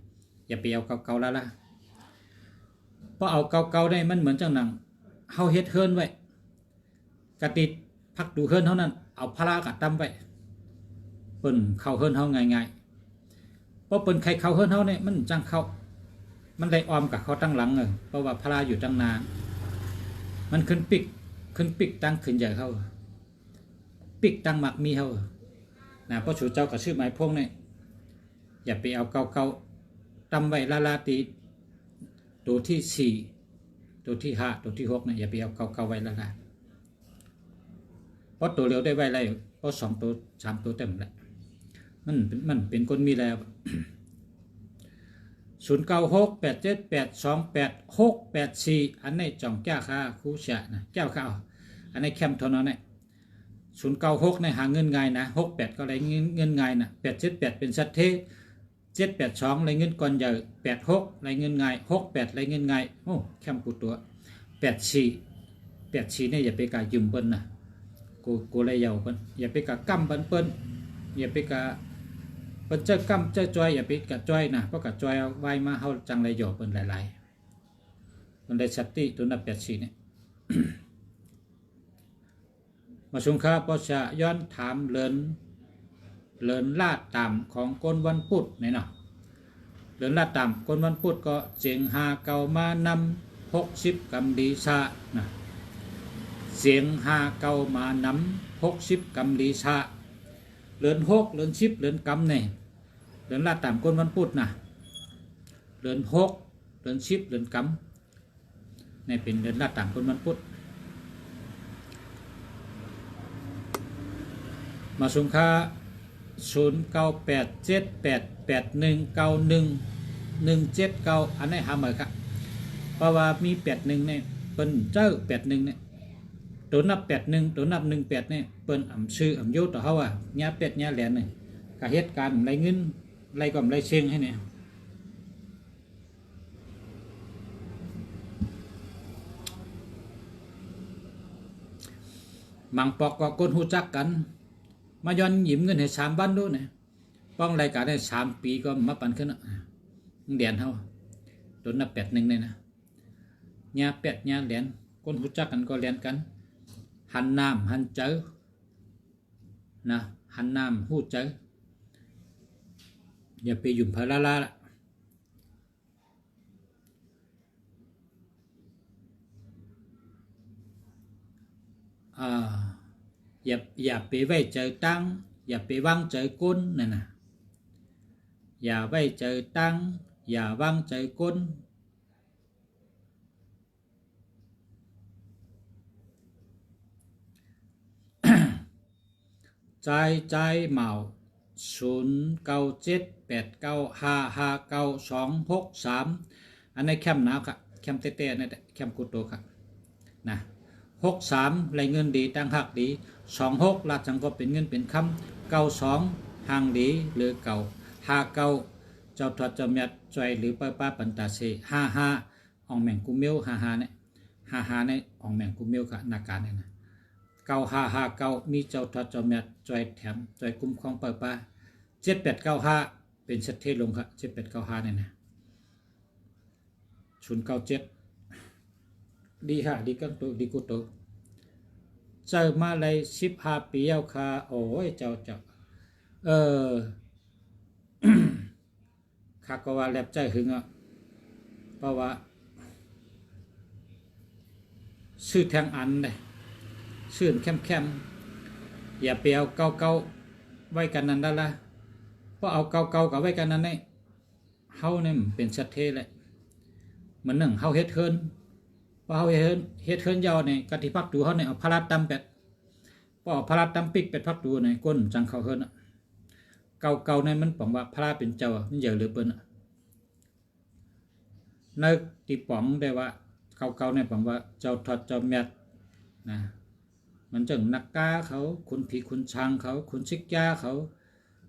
อย่าไปเอา99แล้วล่ะเพราะเอา99ได้มันเหมือนจังหนังเฮาเฮ็ดเฮิรนไว้กะติดพักดูเฮิรนเท่านั้นเอาพลากะตำไว้เปิ้นเข้าเฮิรนเฮาง่ายๆเพราะเปิ้นใครเข้าเฮิรนเฮาเนี่ยมันจังเข้ามันได้ออมกับเขาตั้งหลังเพราะว่าพลาอยู่ตั้งนานมันขึ้นปิกตั้งขึ้นใหญ่เขาปิกตั้งหมักมีเขานะเพราะชูเจ้ากับชื่อหมายพงเนี่ยอย่าไปเอาตำไว้ลาตีตัวที่4ตัวที่5ตัวที่6เนี่ยอย่าไปเอาไว้ลาเพราะตัวเร็วได้ไว้ไรเพราะ2ตัว3ตัวเต็มแหละมันเป็นคนมีแล้ว0968782864อันนี้จ่องแก้วค่าคู่เสียนะแก้วข้าวอันนี้แคมทอนนั่นแหละ096ในหาเงินไงนะ68ก็ได้เงินไงนะ878เป็นสัตเท782ได้เงินก่อนใหญ่86ได้เงินไง68ได้เงินไงโอ้แคมกูตัว84เนี่ยอย่าไปกะยืมเปิ้นนะกูเลยยาวเปิ้นอย่าไปกะกำเปิ้นอย่าไปกะเปิ้นจะกำจะจอยอย่าไปกะจอยนะเพราะกะจอยเอาไว้มาเฮาจังเลยหยอกเปิ้นหลายๆมันได้สติตัวนับ84เนี่ย มาสงค่าปอชะย้อนถามเลิน เลินลาดตามของก้นวันพุธนี่เนาะเลินลาดตามก้นวันพุธก็เสียงหาเก่ามานำ60 กำดีชานะเสียงหาเก่ามานำ60 กำดีชาเลิน6เลิน10เลินกำเนี่ยเลินลาดตามก้นวันพุธนะเลิน6เลิน10เลินกำนี่เป็นเลินลาดตามก้นวันพุธมาสุงค่า0987881191 อันนี้หาเหมือนครับเพราะว่ามี81เนี่ยเปิ้นเจ้า81เนี่ยตัวนับ81ตัวนับ18เนี่ยเปิ้นชื่อโยต่อเขาว่าญาเป็ดญาแหลนเนี่ยกะเหตุการณ์ไรเงินไรก่อมไรเชียงให้เนี่ยมังปอกก็คนหูจักกันมาย้อนหยิมเงินให้3 บ้านด้วยเนี่ยป้องรายการได้3 ปีก็มาปั่นขึ้นอ่ะเดียนเฮาโดนนับ81เนี่ยนะญาเป็ดญาแหลนคนหูจักกันก็แหลนกันหันน้ำหันเจอนะหันน้ำหูเจออย่าไปยุ่มพาลาละอย่าไปไว้เจอตั้งอย่าไปวางเจอก้นนั่นนะอย่าไว้เจอตั้งอย่าวางเจอก้นใจเหมา0978955923อันนี้แคมหนาวครับแคมเต้ๆนี่แหละแคมกุโตครับนะ63ไรเงินดีตั้งหักดี26ลาดจังก็เป็นเงินเป็นคำ92ห่างดีหรือเก่า59เจ้าทอดเจ้าเมียดจอยหรือป้าปันตาเซ55อองแมงกุเมียว55เนี่ย55ในอองแมงกุเมียวกับนาการเนี่ยนะ9559มีเจ้าทอดเจ้าเมียดจอยแถมจอยคุ้มครองป้า7895เป็นสัตเทลงครับ7895เนี่ยนะ097ดีค่ะดีกันโตดีกุโตเจอมาเลย15 ปีแล้วค่ะโอ้ยเจ้าข้าก็ว่าแลบใจหึงอ่ะเพราะว่าชื่อแทงอันเลยชื่อแคมอย่าไปเอาเก่าไว้กันนั่นได้ละเพราะเอาเก่ากับไว้กันนั่นเนี่ยเฮาเนี่ยเป็นสัตเทเลยเหมือนหนึ่งเฮาเฮ็ดเฮินพอเฮาเฮ็ดเฮินยาวเนี่ยกะทิพักดูเฮาเนี่ยเอาพลาดตำเป็ดพอพลาดตำปิกเป็ดพักดูเนี่ยก้นจังเขาเฮินเก่าเนี่ยมันป๋องว่าพลาดเป็นเจ้ามันเยอะเหลือเปิ้นนึกตีป๋องได้ว่าเก่าเนี่ยป๋องว่าเจ้าทอดเจ้าแมดนะมันจังนักกาเขาคุณผีคุณช้างเขาคุณชิกยาเขา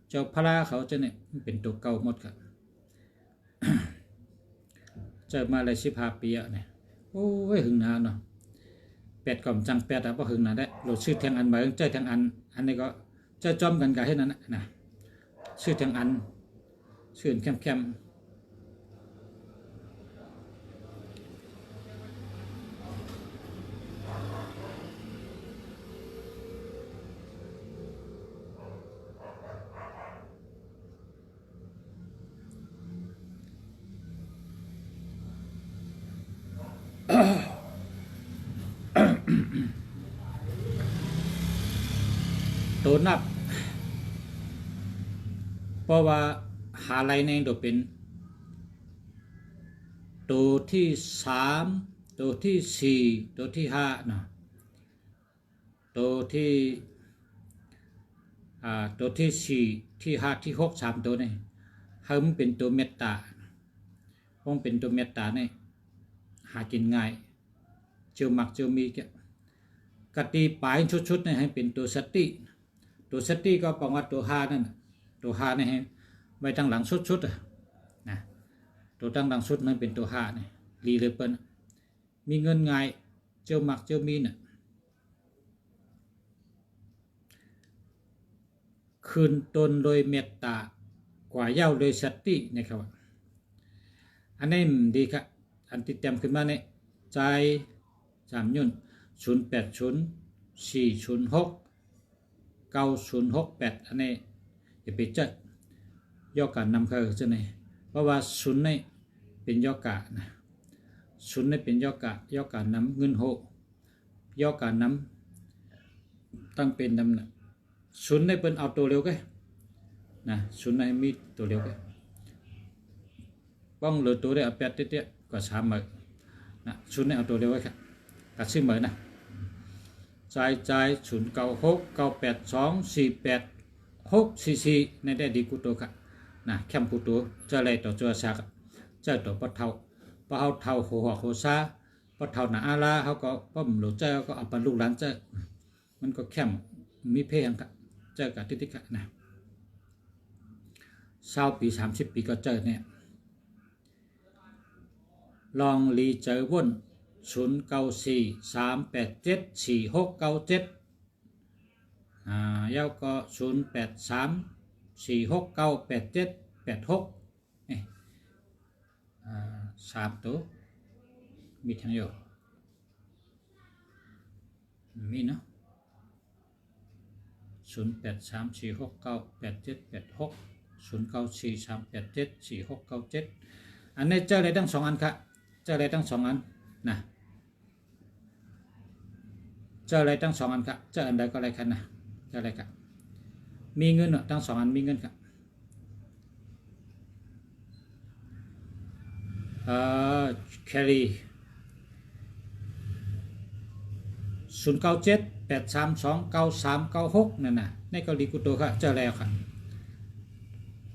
เจ้าพลาเขาจะเนี่ยมันเป็นตัวเก่าหมดครับ เจอมาเลย15 ปีอ่ะเนี่ยโอ้ยหึงนานเนาะเป็ดก่อมจังเป็ดอ่ะบ่หึงนานได้โหลดชื่อแทงอันมาเจ้าแทงอันนี้ก็เจ้าจอมกันกับให้นั้นนะชื่อแทงอันชื่อแคมตัวนับเพราะว่าหาอะไรในตัวเป็นตัวที่3ตัวที่4ตัวที่5เนาะตัวที่4ที่5ที่6 3ตัวนี่เฮิมเป็นตัวเมตตาคงเป็นตัวเมตตาเนี่ยหากินง่ายเจียวหมักเจียวมีกะตีปลายชุดๆเนี่ยให้เป็นตัวสติก็แปลว่าตัว5นั่นตัว5เนี่ยให้ไว้ตั้งหลังชุดๆนะตัวตั้งหลังชุดนั่นเป็นตัว5เนี่ยรีเลยเปิ้นมีเงินง่ายเจียวหมักเจียวมีน่ะคืนตนโดยเมตตากว่าเย้าโดยสตินะครับอันนี้ดีครับอันติดเต็มขึ้นมาเนี่ยใจ3ยุ่น0804069068อันนี้ อย่าไปเจอย่อการนำเข้าเจ้าไหนเพราะว่าศูนย์ในเป็นย่อกะนะศูนย์ในเป็นย่อกะย่อการนำเงินโหย่อการนำตั้งเป็นนำนะศูนย์ในเป็นเอาตัวเร็วกันนะศูนย์ในมีตัวเร็วกันป้องเหลือตัวได้เอาแปดเตี้ยก็สามหมื่นนะศูนย์ในเอาตัวเร็วไว้ครับตัดซื้อเหมือนนะจ่าย096982486444ในได้ดีกูตัวครับนะแคมกูตัวเจออะไรต่อเจอซากเจอตัวปะเทาเท่าหัวโคซาปะเทาหนาอาลาเขาก็ป้อมหลุดเจอก็เอาปันลูกหลานเจอมันก็แคมมีเพลงครับเจอกับติ๊กๆนะ20 ปี30 ปีก็เจอเนี่ยลองรีเจอวน0943874697แล้วก็08346987863ตัวมีทั้งอยู่มีเนาะ0834698786 0943874697อันนี้เจออะไรทั้ง2 อันครับเจออะไรทั้ง2 อันนะเจออะไรทั้ง2 อันครับเจออันใดก็อะไรครับนะเจออะไรครับมีเงินทั้ง2 อันมีเงินครับแครี0978329396นั่นน่ะในเกาหลีกุโตค่ะเจอแล้วค่ะ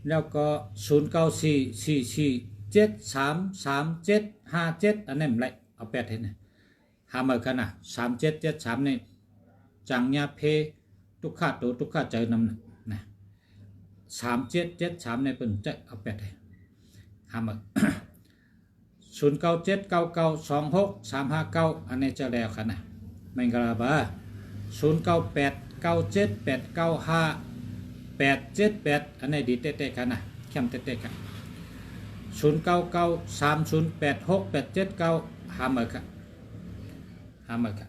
แล้วก็0944733757อันนั้นไรเอา8ให้นะหามากันนะ3773ในจังยาเพทุกข้าโตทุกข้าเจอนำนะ3773ในเป็นจะเอา8ให้หามา0979926359อันนี้เจอแล้วค่ะนะไม่กระบา0989795878อันนี้ดีเตะๆกันนะเข้มเตะๆกัน0993086879หามาค่ะหามาค่ะ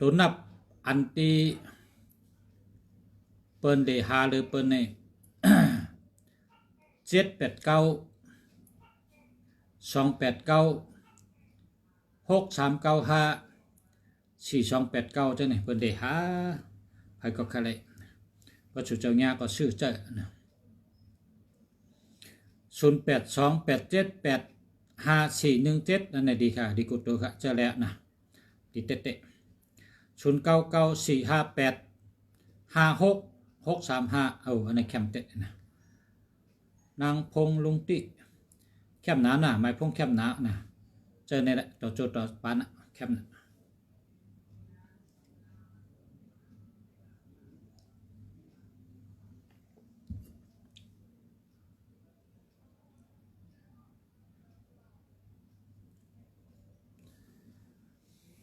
ตัวนับอันที่เปิ้นได้หาหรือเปิ้นใน789289639548289จังได๋เปิ้นได้หาไผก็คะเลยก็สุเจ้าญาก็ซื้อเจ้อนะ0828785417นั่นน่ะดีค่ะดีกุตัวค่ะเจ้าแล้วนะดีเตะ0994585635อันนี้แคมเตะนะนางพงลุงติแคมหนาน่ะหมายพงแคมหนาน่ะเจอในแหละต่อโจต่อปานน่ะแคมน่ะ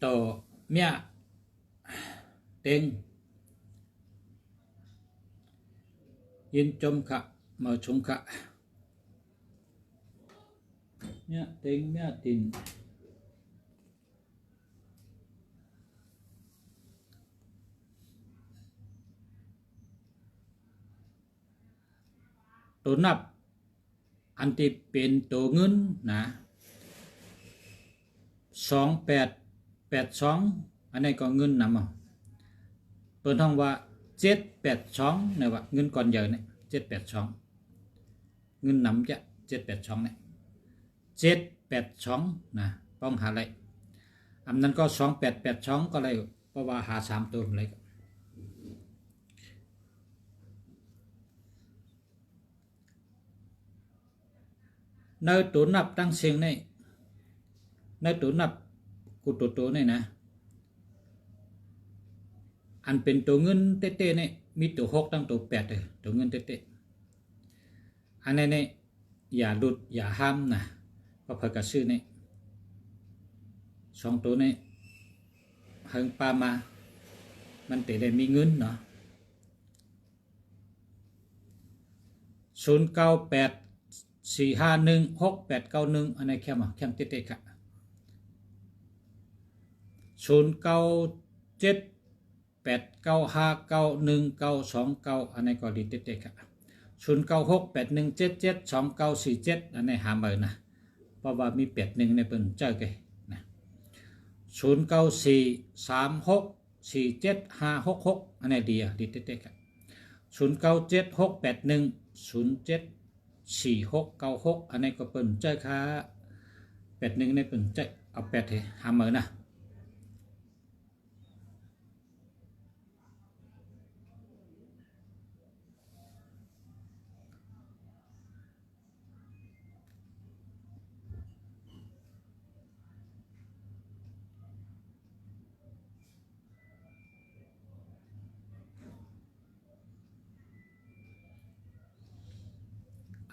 ต่อเมียเต็งยินจมขะมาชงขะเนี่ยเต็งเนี่ยตินตัวนับอันที่เป็นตัวเงินนะ2882อันนี้ก็เงินนำเอาเปิดห้องว่า782เนี่ยว่าเงินก่อนเยอะเนี่ย782เงินนำจะ782เนี่ย782นะป้องหาอะไรอันนั้นก็2882ก็เลยเพราะว่าหา3ตัวเลยในตัวนับตั้งเสียงในตัวนับกูตัวนี่นะอันเป็นตัวเงินเต้ๆนี่มีตัว6ตั้งตัว8เลยตัวเงินเต้ๆอันนี้นี่ อย่าหลุดอย่าห้ามนะก็เพิ่นก็ซื้อนี่2ตัวนี้เฮิงปามามันติได้มีเงินเนาะ0984516891อันนี้แค่มาแค่เต๊ะๆค่ะ0978959192อันนี้ก็ดีเต๊ะๆค่ะ0968177247อันนี้หาเบอร์นะเพราะว่ามี81ในเปิ้นเจอแกนะ0943647566อันนี้ดีอ่ะดีเต๊ะๆค่ะ097681074696อันนี้ก็เปิ้นเจอค่ะ81ในเปิ้นเจอเอา8ให้หาเบอร์นะ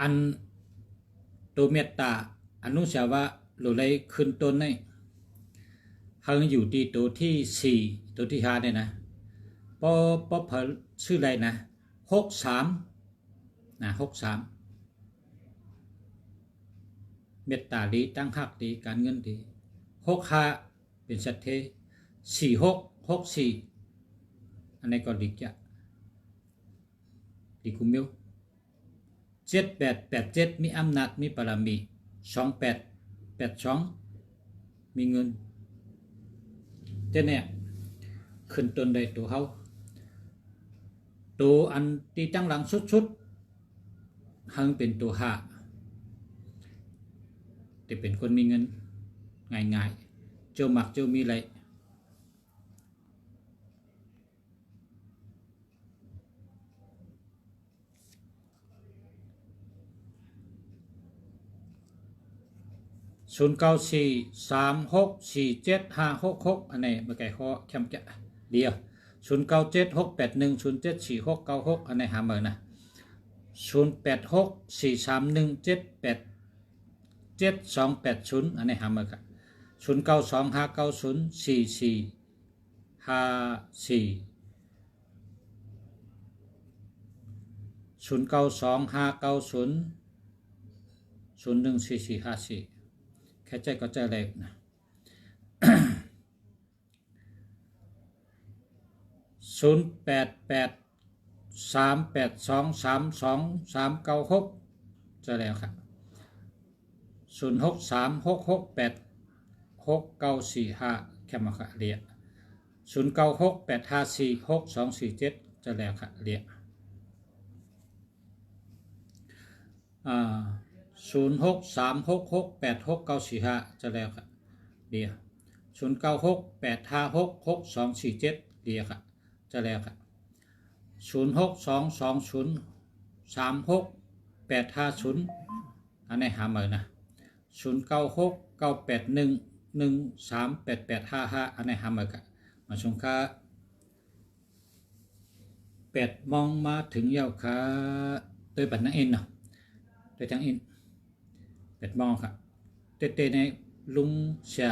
อันตัวเมตตาอนุสาวะหรืออะไรขึ้นต้นนี่เฮงอยู่ที่ตัวที่4ตัวที่5เนี่ยนะปอเพิ่นชื่ออะไรนะ63นะ63เมตตาดีตั้งหักดีการเงินดี65เป็นสัตเท4664อันนี้ก็ดีจ้ะดีกุมิว7887มีอำนาจมีบารมี2882มีเงินแต่เนี่ยขึ้นต้นได้ตัวเขาตัวอันที่ตั้งหลังสุดๆหังเป็นตัว5แต่เป็นคนมีเงินง่ายๆเจ้ามักเจ้ามีอะไร0943647566อันนี้เมื่อกี้ข้อแคมจะเดียว097681074696อันนี้หาเบอร์นะ086431787280อันนี้หาเบอร์ครับ09259044092590014454แค่ใจก็ใจเลยนะ088382329396จะแล้วครับ0636686945แค่มาค่ะเรีย0968546247จะแล้วค่ะเรีย0636686945จะแล้วค่ะเดียว0968566247เดียวค่ะจะแล้วค่ะ0622036850อันนี้หาเบอร์นะ096981138855อันนี้หาเบอร์ค่ะมาชมค่ะ8 โมงมาถึงแล้วค่ะโดยบัตรนักเอ็นเนาะโดยทั้งอิน8 โมงครับเต้ๆในลุงเสีย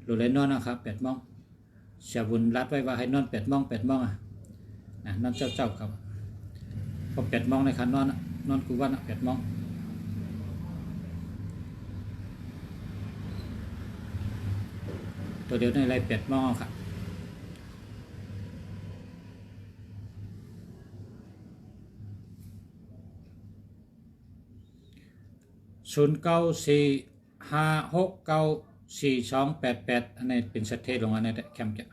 หรือเลยนอนนะครับ8 โมงเสียบุญรัดไว้ว่าให้นอน8 โมง8 โมงนอนเจ้าครับพอ8 โมงในคันนอนกูวัน8 โมงตัวเดียวในไร8 โมงครับ0945694288อันนี้เป็นสเตทลงอันนี้แคมจะ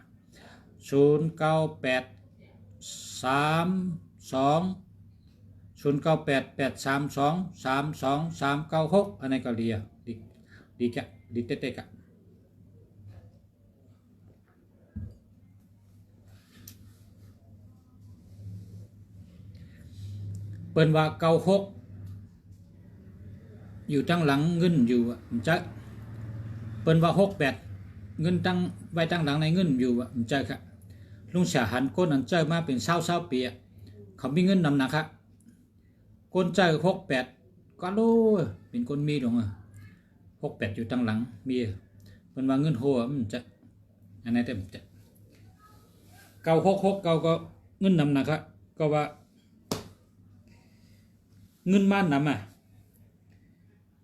098832032396อันนี้ก็ดีดีแกดีเต๊ะๆกะเปิ้นว่า96อยู่ตั้งหลังเงินอยู่มันจะเปิ้นว่า68เงินตั้งไว้ตั้งหลังในเงินอยู่มันจะครับลุงเสียหันก้นอันเจอมาเป็น20ปีเขามีเงินนำนะครับก้นเจอ68 ก็โลเป็นคนมีหรอก68อยู่ตั้งหลังมีเพิ่นว่าเงินโหมันจะอันไหนแต่มันจะ966เก่าก็เงินนำนะครับก็ว่าเงินบ้านนำ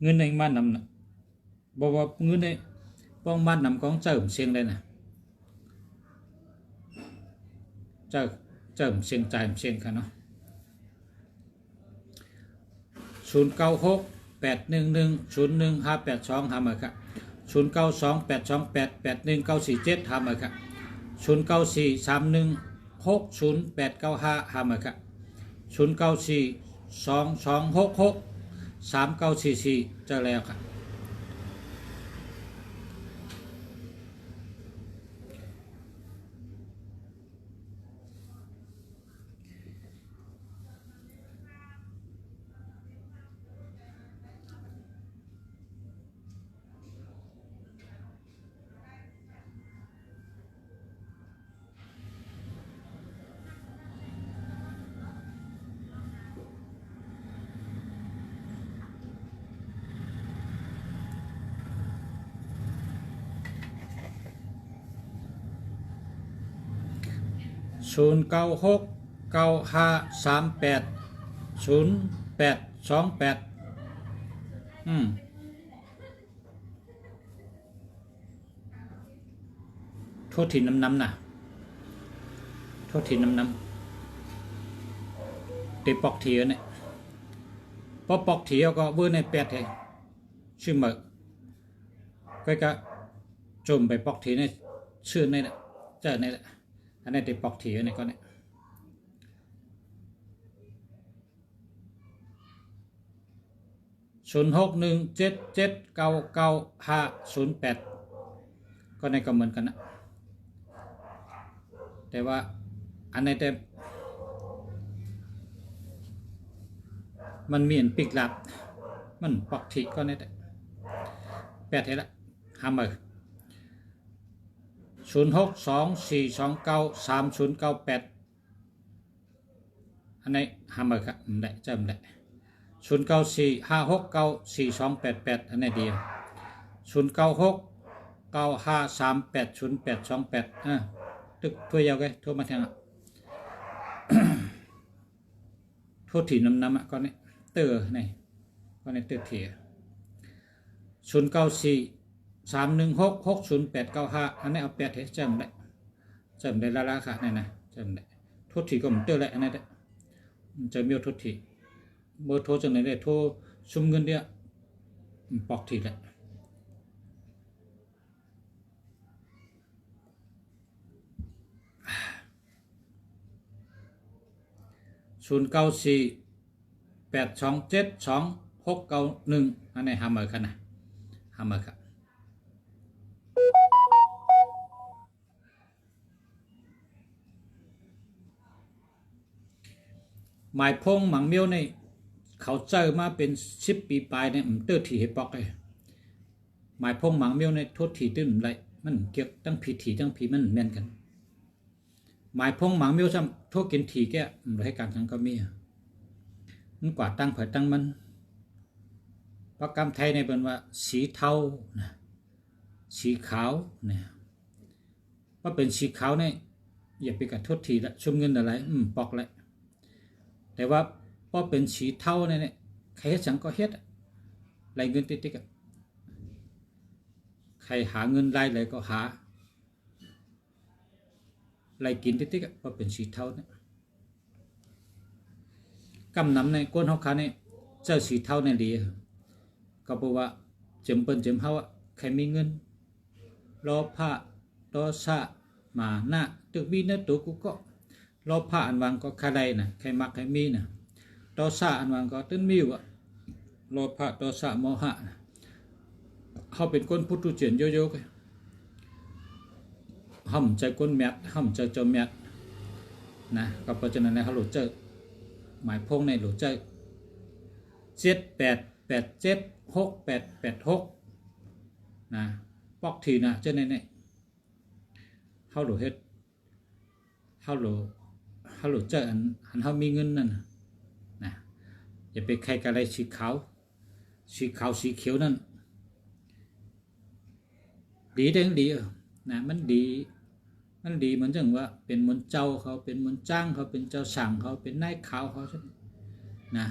เงินในบ้านนำน่ะบอกว่าเงินในป้องบ้านนำของเจ้าเสียงได้น่ะเจ้าเสียงใจเสียงค่ะเนาะ0968110152หามาครับ0928281947หามาครับ0943160895หามาครับ0942663944เจอแล้วครับ096953800828โทษทีน้ำน่ะโทษทีน้ำตีปอกเทียเนี่ยพอปอกเทียก็เวอร์ในแปดเลยชื่อหมึกก็จมไปปอกเทียเนี่ยชื่อในเนี่ยเจอในเนี่ยอันนี้ตีปอกเทียเนี่ยก็เนี่ย0617799508ก็ในก็เหมือนกันนะแต่ว่าอันไหนแต่มันมีอันปิกลับมันปอกทีก็ในแต่แปดเท่าละห้ามือ0624293098อันไหนห้ามือครับได้จำได้0945694288อันไหนเดียว096953802828ตึกถ้วยยาวไงโทรมาแทงโทษถีน้ำก็เนี่ยเตอร์นี่ก็เนี่ยเตอร์เทีย0943166085อันนี้เอา8เทจำได้ละละค่ะนี่นะจำได้โทษถีก็มันเตอร์แหละอันนี้ได้จะมีโทษถีเบอร์โทรจังไหนได้โทรซุ่มเงินเดียวปอกถีแหละ0948272691อันนี้หามือกันนะหามือครับหมายพงหมังเมียวในเขาเจอมาเป็น10 ปีปลายเนี่ยเตอร์ถีให้ปอกเลยหมายพงหมังเมียวในโทษถีตื้นไรมันเกี่ยวตั้งผีถีตั้งผีมันแม่นกันหมายพงหมังเมียวซ้ำโทษกินถีแกเราให้การทั้งก็มีมันกว่าตั้งเผยตั้งมันประกรรมไทยในเป็นว่าสีเทานะสีขาวเนี่ยว่าเป็นสีขาวเนี่ยอย่าไปกับโทษถีละชุมเงินอะไรปอกเลยแต่ว่าพอเป็นสีเทาเนี่ยใครเฮ็ดสังก็เฮ็ดไรเงินติ๊กใครหาเงินไรเลยก็หาไรกินติ๊กพอเป็นสีเทาเนี่ยกำนำในก้นเขาขาเนี่ยเจ้าสีเทาเนี่ยดีก็เพราะว่าเจิมเปิ้นเจิมเฮาใครมีเงินรอผ้ารอซามาหน้าตึกบีเนื้อตัวกูก็รอผ้าอันวางก็ใครใดนะใครมักใครมีนะรอซาอันวางก็ตื้นมิวรอผ้ารอซาโมหะเขาเป็นคนพุทธเจียนโยโย่กันห่ำใจก้นแมทห่ำใจเจ้าแมทนะก็เพราะฉะนั้นเขาหลุดเจอหมายพงในหลุดเจอ78876886นะปอกทีนะเจ้าเนี่ยเขาหลุดเฮ็ดเขาหลุดเจออันเขามีเงินนั่นนะอย่าไปใครกับอะไรสีขาว สีขาวสีเขียวนั่นดีเด้งดีนะมันดีเหมือนจังว่าเป็นเหมือนเจ้าเขาเป็นเหมือนจ้างเขาเป็นเจ้าสั่งเขาเป็นนายขาวเขาใช่ไหมนะ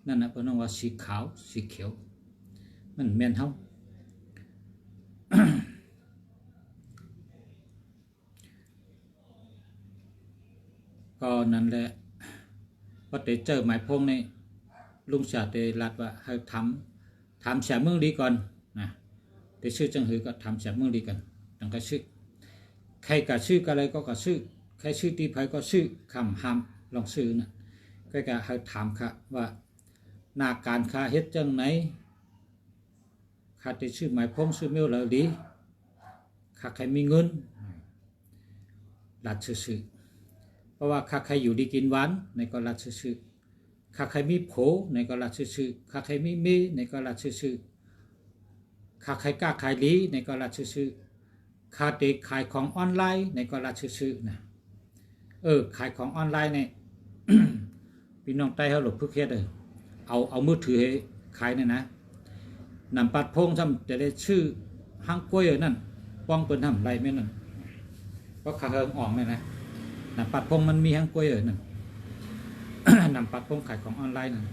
นั่นนะเพราะนั่นว่าสีขาวสีเขียวมันแม่นเฮา ก็นั่นแหละพอเจอหมายพงในลุงเสียเตรัดว่าให้ทำเสียเมืองดีก่อนนะแต่ชื่อจังหือก็ทำเสียเมืองดีกันตั้งแต่ชื่อใครกับชื่ออะไรก็ชื่อใครชื่อตีไผก็ชื่อคำห้ามลองชื่อนะก็จะให้ถามค่ะว่าหน้าการค่าเฮ็ดจังไหนค่าที่ชื่อหมายพงชื่อเมียวแล้วดีค่าใครมีเงินรัดชื่อเพราะว่าค่าใครอยู่ดีกินหวานในก็รัดชื่อค่าใครมีโผในก็รัดชื่อค่าใครมีเมในก็รัดชื่อค่าใครกล้าขายลีในก็รัดชื่อค่าเด็กขายของออนไลน์ในก็รัดชื่อนะขายของออนไลน์เนี่ย พี่น้องใต้เขาหลบพึกเฮ็ดเอามือถือให้ขายเนี่ยนะนำปัดพงทำจะได้ชื่อห้างกล้วยนั่นป้องเปิ้นทำไรไม่นั่นก็ขาเฮิงอ่องเลยนะนำปัดพงมันมีห้างกล้วยนั่น นำปัดพงขายของออนไลน์นั่น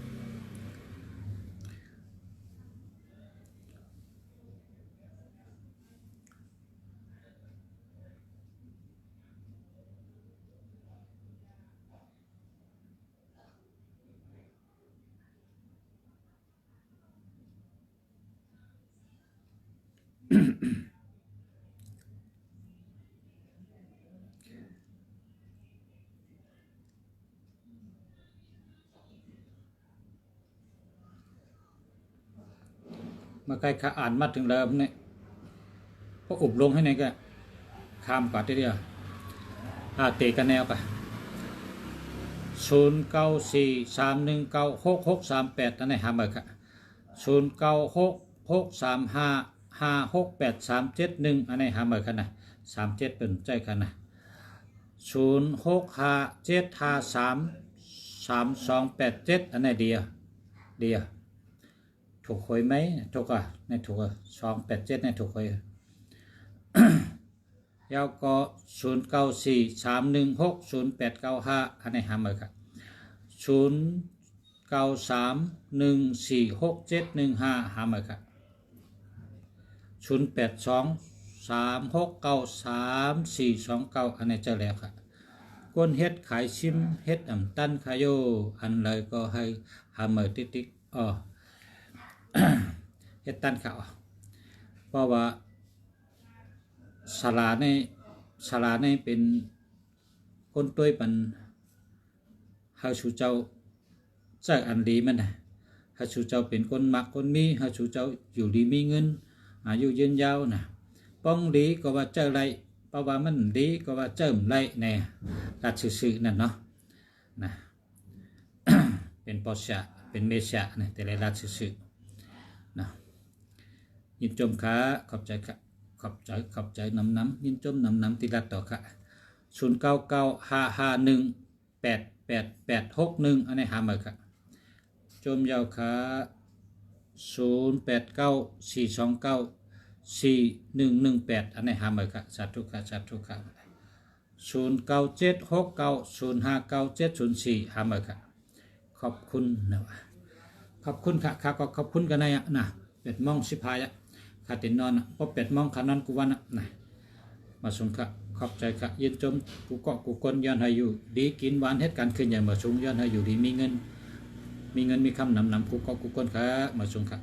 มาใกล้ข้าอ่านมาถึงแล้วเนี่ยพออุบลงให้ไหนก็ข้ามก่อนทีเดียวเตะกันแนวกัน0943196638อันไหนหาเบอร์ค่ะ096635568371อันไหนหาเบอร์กันนะ37เป็นใจกันนะ0657533287อันไหนเดียวถูกหวยไหมถูกอ่ะไม่ถูกอ่ะ287เนี่ยถูกหวยแล้วก็0943160895อันไหนหาเบอร์ครับ0931467115หาเบอร์ครับ0823693429อันไหนเจอแล้วครับก้นเฮ็ดขายชิมเฮ็ดตันขายโยอันเลยก็ให้หาเบอร์ติ๊กเฮ็ดตันเขาเพราะว่าสลาในเป็นคนต้วยปันเฮาชูเจ้าใจอันดีมันนะเฮาชูเจ้าเป็นคนมักคนมีเฮาชูเจ้าอยู่ดีมีเงินอายุยืนยาวนะป้องดีก็ว่าเจ้าไรเพราะว่ามันดีก็ว่าเจ้าไรแน่รัดซื่อๆนั่นเนาะนะ เป็นปอชะเป็นเมชะนะแต่ละรัดซื่อนะยินจมขาขอบใจค่ะขอบใจน้ำยินจมน้ำติรัดต่อค่ะ0995518861อันนี้หามาค่ะจมยาวขา0894294118อันนี้หามาค่ะสาธุค่ะ0976905974หามาค่ะขอบคุณนะวะขอบคุณค่ะก็ขอบคุณกันนะ8:15ข้าตินนอนพอ8:00ข้านอนกูวันนะมาส่งค่ะขอบใจค่ะยินจมกูเกาะกูกลย้อนให้อยู่ดีกินหวานเฮ็ดการขึ้นอย่างมาส่งย้อนให้อยู่ดีมีเงินมีคำนำกูเกาะกูกลค่ะมาส่งค่ะ